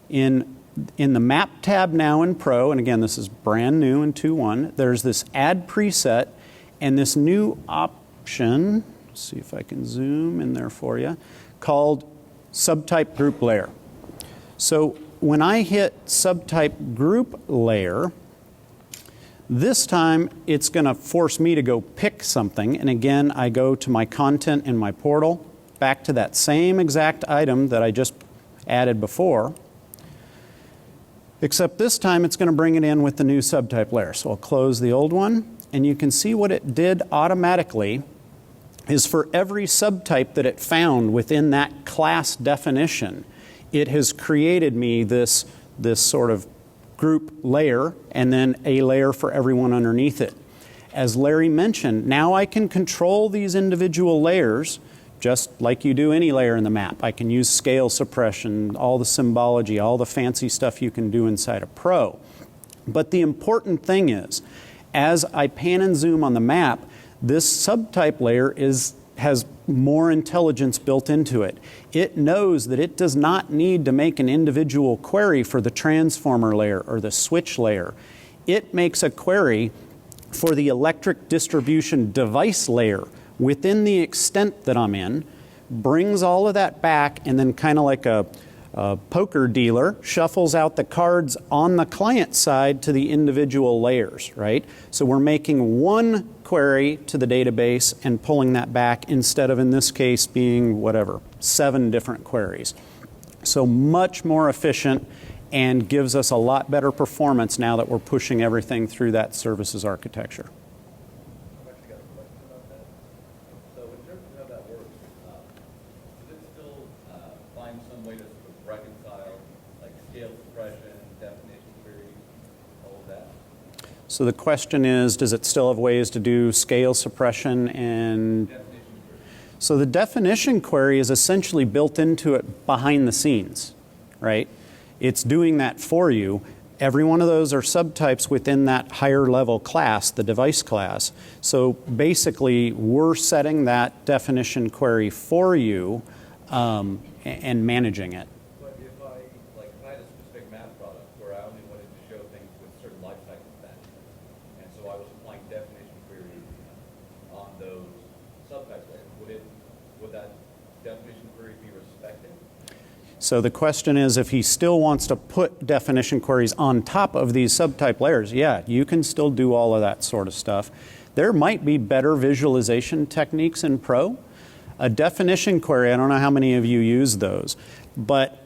in the Map tab now in Pro, and again, this is brand new in 2.1, there's this Add Preset and this new option, let's see if I can zoom in there for you, called Subtype Group Layer. So when I hit Subtype Group Layer, this time it's going to force me to go pick something. And again, I go to my content in my portal, back to that same exact item that I just added before. Except this time it's going to bring it in with the new subtype layer. So I'll close the old one, and you can see what it did automatically is for every subtype that it found within that class definition, it has created me this sort of group layer and then a layer for everyone underneath it. As Larry mentioned, now I can control these individual layers just like you do any layer in the map. I can use scale suppression, all the symbology, all the fancy stuff you can do inside of Pro. But the important thing is, as I pan and zoom on the map, this subtype layer has more intelligence built into it. It knows that it does not need to make an individual query for the transformer layer or the switch layer. It makes a query for the electric distribution device layer within the extent that I'm in, brings all of that back, and then kind of like a poker dealer shuffles out the cards on the client side to the individual layers, right? So we're making one query to the database and pulling that back instead of, in this case, being whatever, 7 different queries. So much more efficient and gives us a lot better performance now that we're pushing everything through that services architecture. I've actually got a question about that. So in terms of how that works, does it still find some way to sort of reconcile like scale suppression, definition queries, all of that? So the question is, does it still have ways to do scale suppression and... Definition queries. So the definition query is essentially built into it behind the scenes, right? It's doing that for you. Every one of those are subtypes within that higher level class, the device class. So basically, we're setting that definition query for you and managing it. But if I had a specific map product where I only wanted to show things with certain life cycle stats, and so I was applying definition queries on those subtypes, would that definition query be respected? So the question is, if he still wants to put definition queries on top of these subtype layers, yeah, you can still do all of that sort of stuff. There might be better visualization techniques in Pro. A definition query, I don't know how many of you use those, but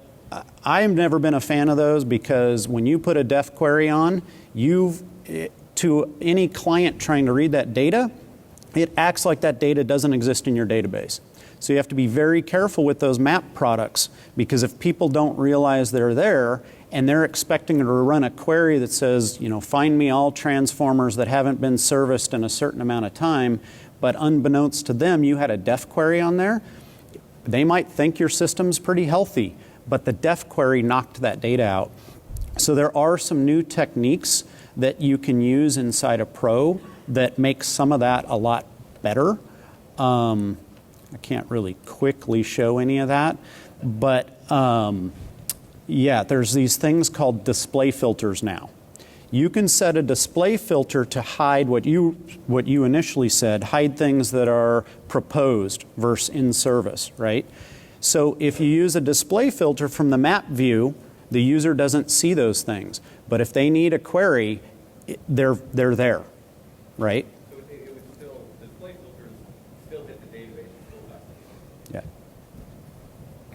I've never been a fan of those because when you put a def query on, to any client trying to read that data, it acts like that data doesn't exist in your database. So you have to be very careful with those map products, because if people don't realize they're there and they're expecting to run a query that says, find me all transformers that haven't been serviced in a certain amount of time, but unbeknownst to them, you had a def query on there, they might think your system's pretty healthy, but the def query knocked that data out. So there are some new techniques that you can use inside a Pro that make some of that a lot better. I can't really quickly show any of that, but yeah, there's these things called display filters now. You can set a display filter to hide what you initially said, hide things that are proposed versus in service, right? So if you use a display filter from the map view, the user doesn't see those things. But if they need a query, they're there, right? So it would still, display filters still hit the database and still back. Yeah.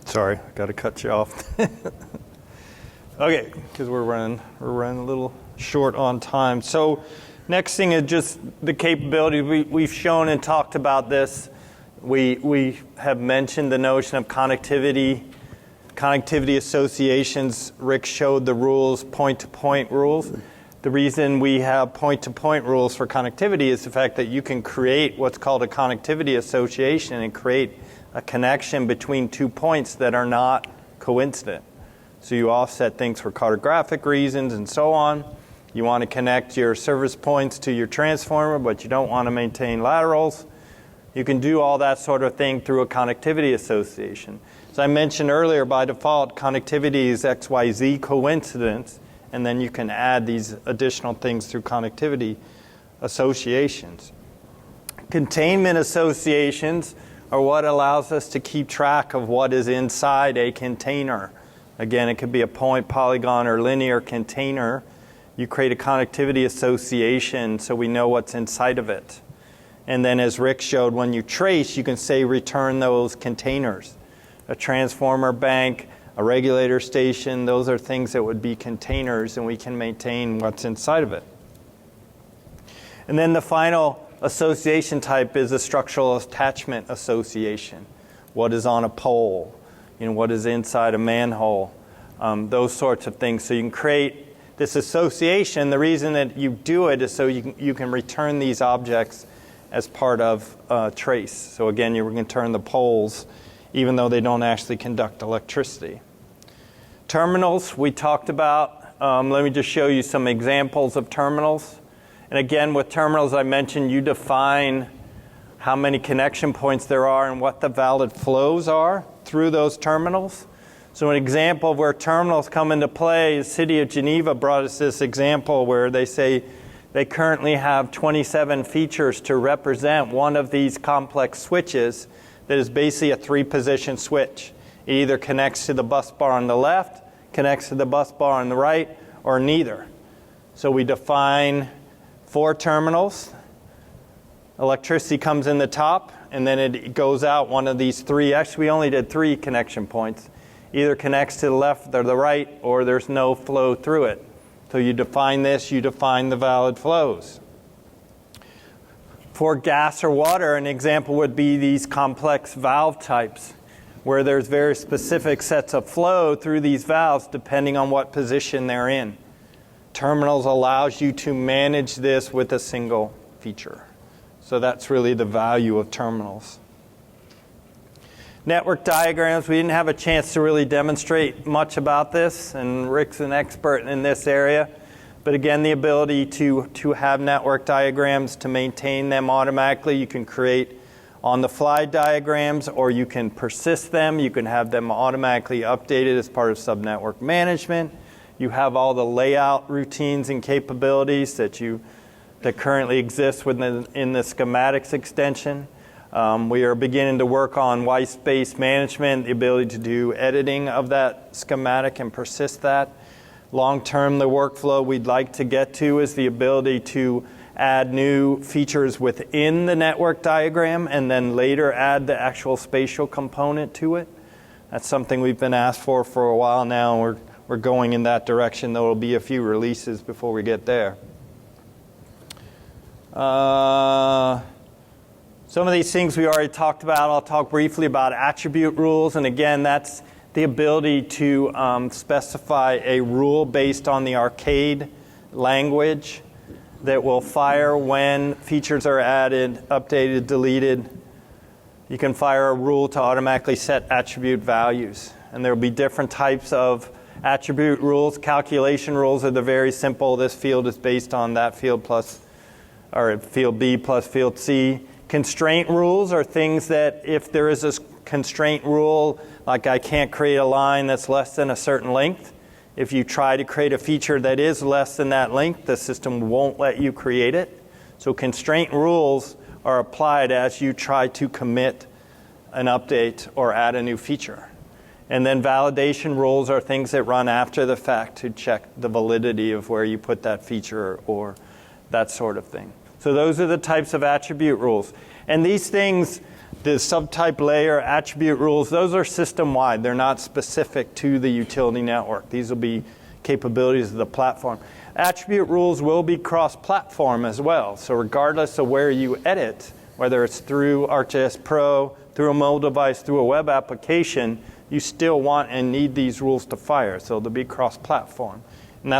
Sorry, I got to cut you off. Okay, because we're running a little short on time. So next thing is just the capability. We've shown and talked about this. We have mentioned the notion of connectivity associations. Rick showed the rules, point-to-point rules. The reason we have point-to-point rules for connectivity is the fact that you can create what's called a connectivity association and create a connection between 2 points that are not coincident. So you offset things for cartographic reasons and so on. You want to connect your service points to your transformer, but you don't want to maintain laterals. You can do all that sort of thing through a connectivity association. As I mentioned earlier, by default, connectivity is XYZ coincidence, and then you can add these additional things through connectivity associations. Containment associations are what allows us to keep track of what is inside a container. Again, it could be a point, polygon, or linear container. You create a connectivity association so we know what's inside of it. And then as Rick showed, when you trace, you can say return those containers. A transformer bank, a regulator station, those are things that would be containers, and we can maintain what's inside of it. And then the final association type is a structural attachment association. What is on a pole? What is inside a manhole? Those sorts of things. So you can create this association. The reason that you do it is so you can return these objects as part of trace. So again, you can turn the poles even though they don't actually conduct electricity. Terminals we talked about. Let me just show you some examples of terminals. And again, with terminals, I mentioned you define how many connection points there are and what the valid flows are through those terminals. So an example of where terminals come into play is City of Geneva brought us this example where they say they currently have 27 features to represent one of these complex switches that is basically a 3-position switch. It either connects to the bus bar on the left, connects to the bus bar on the right, or neither. So we define 4 terminals. Electricity comes in the top, and then it goes out one of these 3. Actually, we only did 3 connection points. Either connects to the left or the right, or there's no flow through it. So you define this, you define the valid flows. For gas or water, an example would be these complex valve types, where there's very specific sets of flow through these valves depending on what position they're in. Terminals allows you to manage this with a single feature. So that's really the value of terminals. Network diagrams, we didn't have a chance to really demonstrate much about this, and Rick's an expert in this area. But again, the ability to have network diagrams, to maintain them automatically. You can create on-the-fly diagrams, or you can persist them. You can have them automatically updated as part of subnetwork management. You have all the layout routines and capabilities that currently exist in the schematics extension. We are beginning to work on white space management, the ability to do editing of that schematic and persist that. Long term, the workflow we'd like to get to is the ability to add new features within the network diagram and then later add the actual spatial component to it. That's something we've been asked for a while now, and we're going in that direction. There will be a few releases before we get there. Some of these things we already talked about. I'll talk briefly about attribute rules, and again, that's the ability to specify a rule based on the arcade language that will fire when features are added, updated, deleted. You can fire a rule to automatically set attribute values. And there will be different types of attribute rules. Calculation rules are the very simple. This field is based on that field plus, or field B plus field C. Constraint rules are things that if there is a constraint rule, like I can't create a line that's less than a certain length, if you try to create a feature that is less than that length, the system won't let you create it. So constraint rules are applied as you try to commit an update or add a new feature. And then validation rules are things that run after the fact to check the validity of where you put that feature or that sort of thing. So those are the types of attribute rules. And these things, the subtype layer attribute rules, those are system-wide. They're not specific to the utility network. These will be capabilities of the platform. Attribute rules will be cross-platform as well. So regardless of where you edit, whether it's through ArcGIS Pro, through a mobile device, through a web application, you still want and need these rules to fire. So they'll be cross-platform. And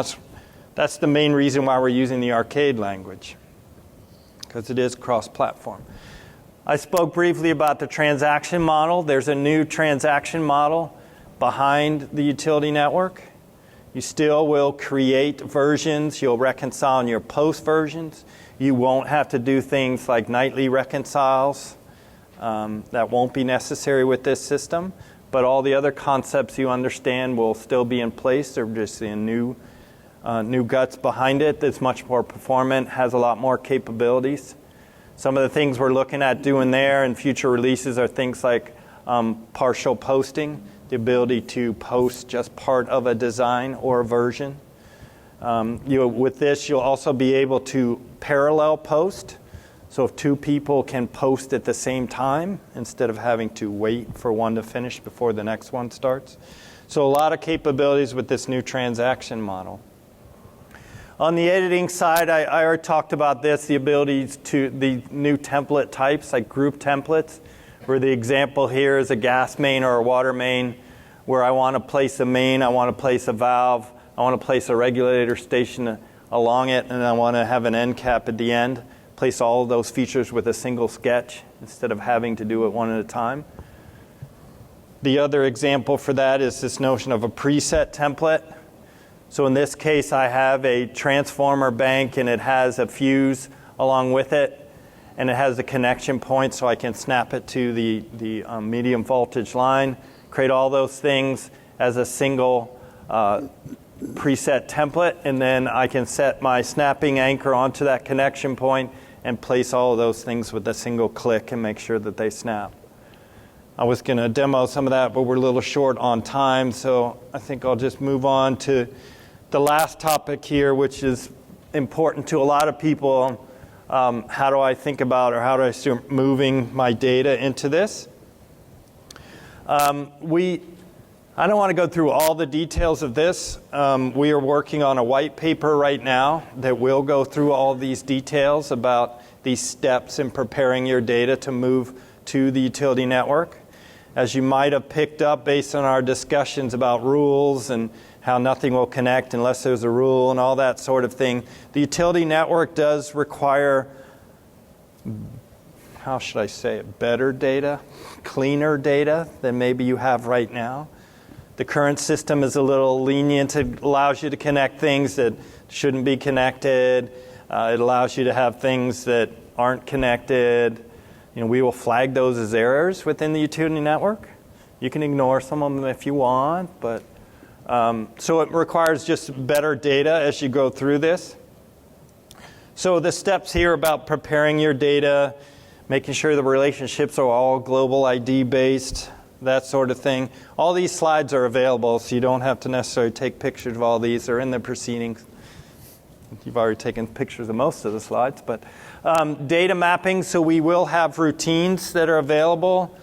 that's the main reason why we're using the arcade language, because it is cross-platform. I spoke briefly about the transaction model. There's a new transaction model behind the utility network. You still will create versions. You'll reconcile in your post versions. You won't have to do things like nightly reconciles. That won't be necessary with this system. But all the other concepts you understand will still be in place. They're just in new guts behind it that's much more performant, has a lot more capabilities. Some of the things we're looking at doing there in future releases are things like partial posting, the ability to post just part of a design or a version. With this, you'll also be able to parallel post. So if two people can post at the same time instead of having to wait for one to finish before the next one starts. So a lot of capabilities with this new transaction model. On the editing side, I already talked about this, the abilities to the new template types like group templates, where the example here is a gas main or a water main, where I want to place a main, I want to place a valve, I want to place a regulator station along it, and I want to have an end cap at the end. Place all of those features with a single sketch instead of having to do it one at a time. The other example for that is this notion of a preset template. So in this case, I have a transformer bank, and it has a fuse along with it, and it has a connection point so I can snap it to the medium voltage line, create all those things as a single preset template, and then I can set my snapping anchor onto that connection point and place all of those things with a single click and make sure that they snap. I was going to demo some of that, but we're a little short on time, so I think I'll just move on to the last topic here, which is important to a lot of people. How do I think about, or how do I start moving my data into this? I don't want to go through all the details of this. We are working on a white paper right now that will go through all these details about these steps in preparing your data to move to the utility network. As you might have picked up based on our discussions about rules and how nothing will connect unless there's a rule and all that sort of thing, the utility network does require, how should I say it, better data, cleaner data than maybe you have right now. The current system is a little lenient. It allows you to connect things that shouldn't be connected. It allows you to have things that aren't connected. We will flag those as errors within the utility network. You can ignore some of them if you want, but so it requires just better data as you go through this. So the steps here about preparing your data, making sure the relationships are all global ID based, that sort of thing. All these slides are available, so you don't have to necessarily take pictures of all these. They're in the proceedings. You've already taken pictures of most of the slides. But data mapping, so we will have routines that are available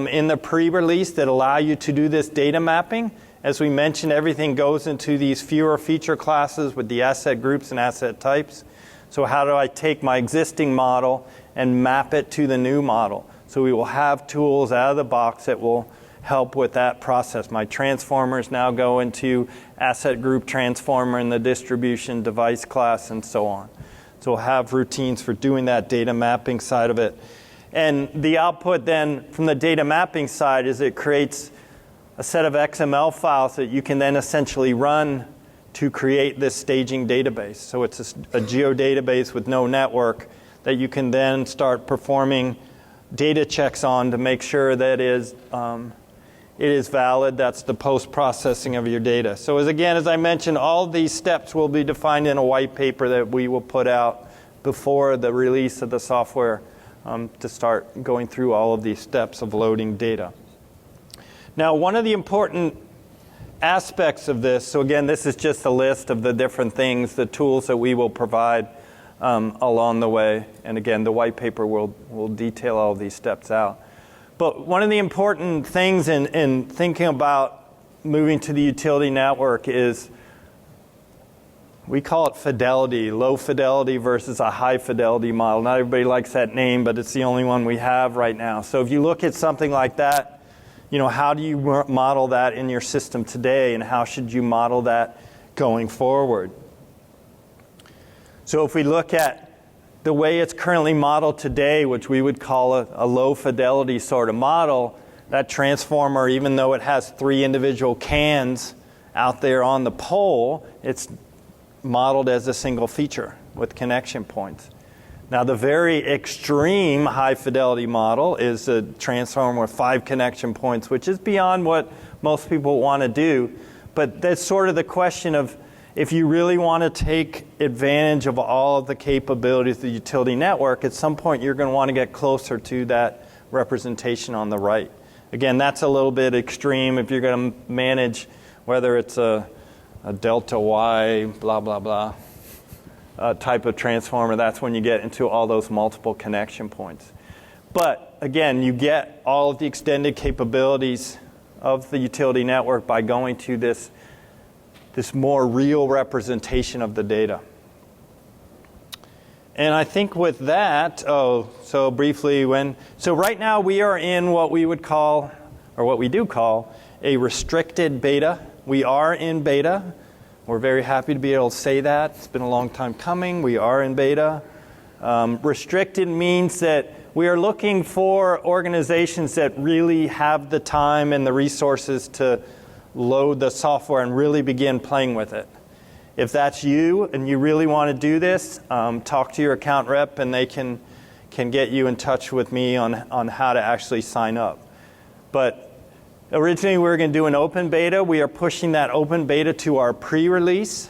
in the pre-release that allow you to do this data mapping. As we mentioned, everything goes into these fewer feature classes with the asset groups and asset types. So how do I take my existing model and map it to the new model? So we will have tools out of the box that will help with that process. My transformers now go into asset group transformer in the distribution device class and so on. So we'll have routines for doing that data mapping side of it. And the output then from the data mapping side is it creates a set of XML files that you can then essentially run to create this staging database. So it's a geodatabase with no network that you can then start performing data checks on to make sure that it is valid. That's the post-processing of your data. So as I mentioned, all these steps will be defined in a white paper that we will put out before the release of the software to start going through all of these steps of loading data. Now, one of the important aspects of this, so again, this is just a list of the different things, the tools that we will provide along the way. And again, the white paper will detail all of these steps out. But one of the important things in thinking about moving to the utility network is we call it fidelity, low fidelity versus a high fidelity model. Not everybody likes that name, but it's the only one we have right now. So if you look at something like that, how do you model that in your system today, and how should you model that going forward? So if we look at the way it's currently modeled today, which we would call a low fidelity sort of model, that transformer, even though it has 3 individual cans out there on the pole, it's modeled as a single feature with connection points. Now, the very extreme high fidelity model is a transformer with 5 connection points, which is beyond what most people want to do. But that's sort of the question of, if you really want to take advantage of all of the capabilities of the utility network, at some point you're going to want to get closer to that representation on the right. Again, that's a little bit extreme if you're going to manage whether it's a delta Y, blah, blah, blah, type of transformer. That's when you get into all those multiple connection points. But again, you get all of the extended capabilities of the utility network by going to this more real representation of the data. And I think with that, so briefly, so right now we are in what we would call, or what we do call, a restricted beta. We are in beta. We're very happy to be able to say that. It's been a long time coming. We are in beta. Restricted means that we are looking for organizations that really have the time and the resources to load the software and really begin playing with it. If that's you and you really want to do this, talk to your account rep and they can get you in touch with me on how to actually sign up. But originally we were going to do an open beta. We are pushing that open beta to our pre-release,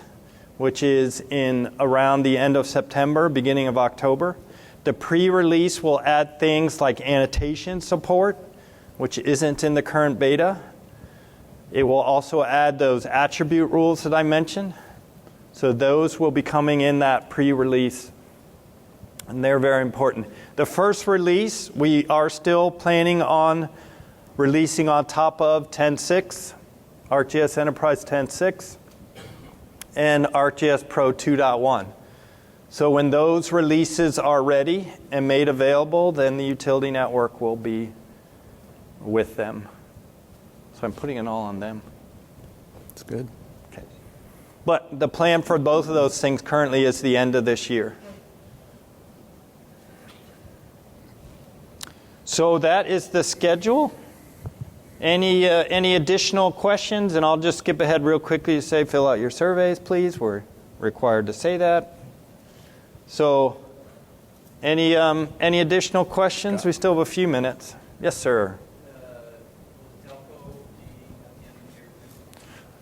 which is in around the end of September, beginning of October. The pre-release will add things like annotation support, which isn't in the current beta. It will also add those attribute rules that I mentioned. So those will be coming in that pre-release, and they're very important. The first release, we are still planning on releasing on top of 10.6, ArcGIS Enterprise 10.6, and ArcGIS Pro 2.1. So when those releases are ready and made available, then the utility network will be with them. So I'm putting it all on them. That's good. Okay. But the plan for both of those things currently is the end of this year. So that is the schedule. Any additional questions? And I'll just skip ahead real quickly to say fill out your surveys, please. We're required to say that. So any additional questions? We still have a few minutes. Yes, sir.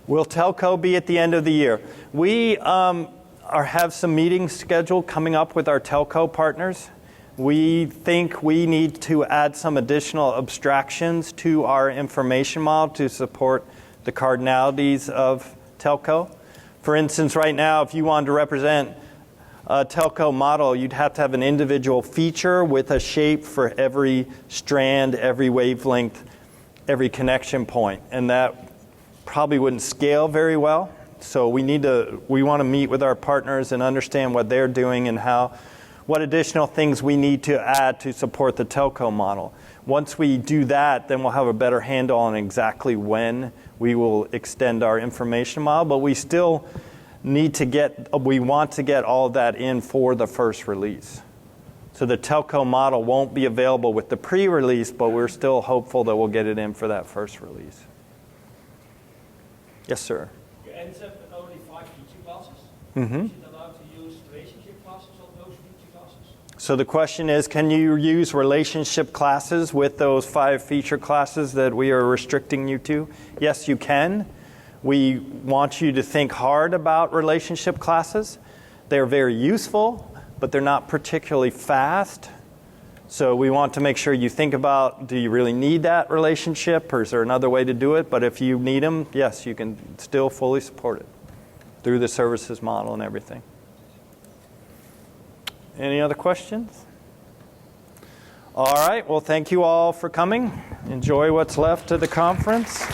Will Telco be at the end of the year? We have some meetings scheduled coming up with our Telco partners. We think we need to add some additional abstractions to our information model to support the cardinalities of telco. For instance, right now, if you wanted to represent a telco model, you'd have to have an individual feature with a shape for every strand, every wavelength, every connection point, and that probably wouldn't scale very well. So we want to meet with our partners and understand what they're doing and what additional things we need to add to support the telco model. Once we do that, then we'll have a better handle on exactly when we will extend our information model, but we still we want to get all of that in for the first release. So the telco model won't be available with the pre-release, but we're still hopeful that we'll get it in for that first release. Yes, sir. You ended up with only 5 feature classes. Mm-hmm. Is it allowed to use relationship classes on those feature classes? So the question is, can you use relationship classes with those 5 feature classes that we are restricting you to? Yes, you can. We want you to think hard about relationship classes. They're very useful, but they're not particularly fast. So we want to make sure you think about, do you really need that relationship, or is there another way to do it? But if you need them, yes, you can still fully support it through the services model and everything. Any other questions? All right, well, thank you all for coming. Enjoy what's left of the conference.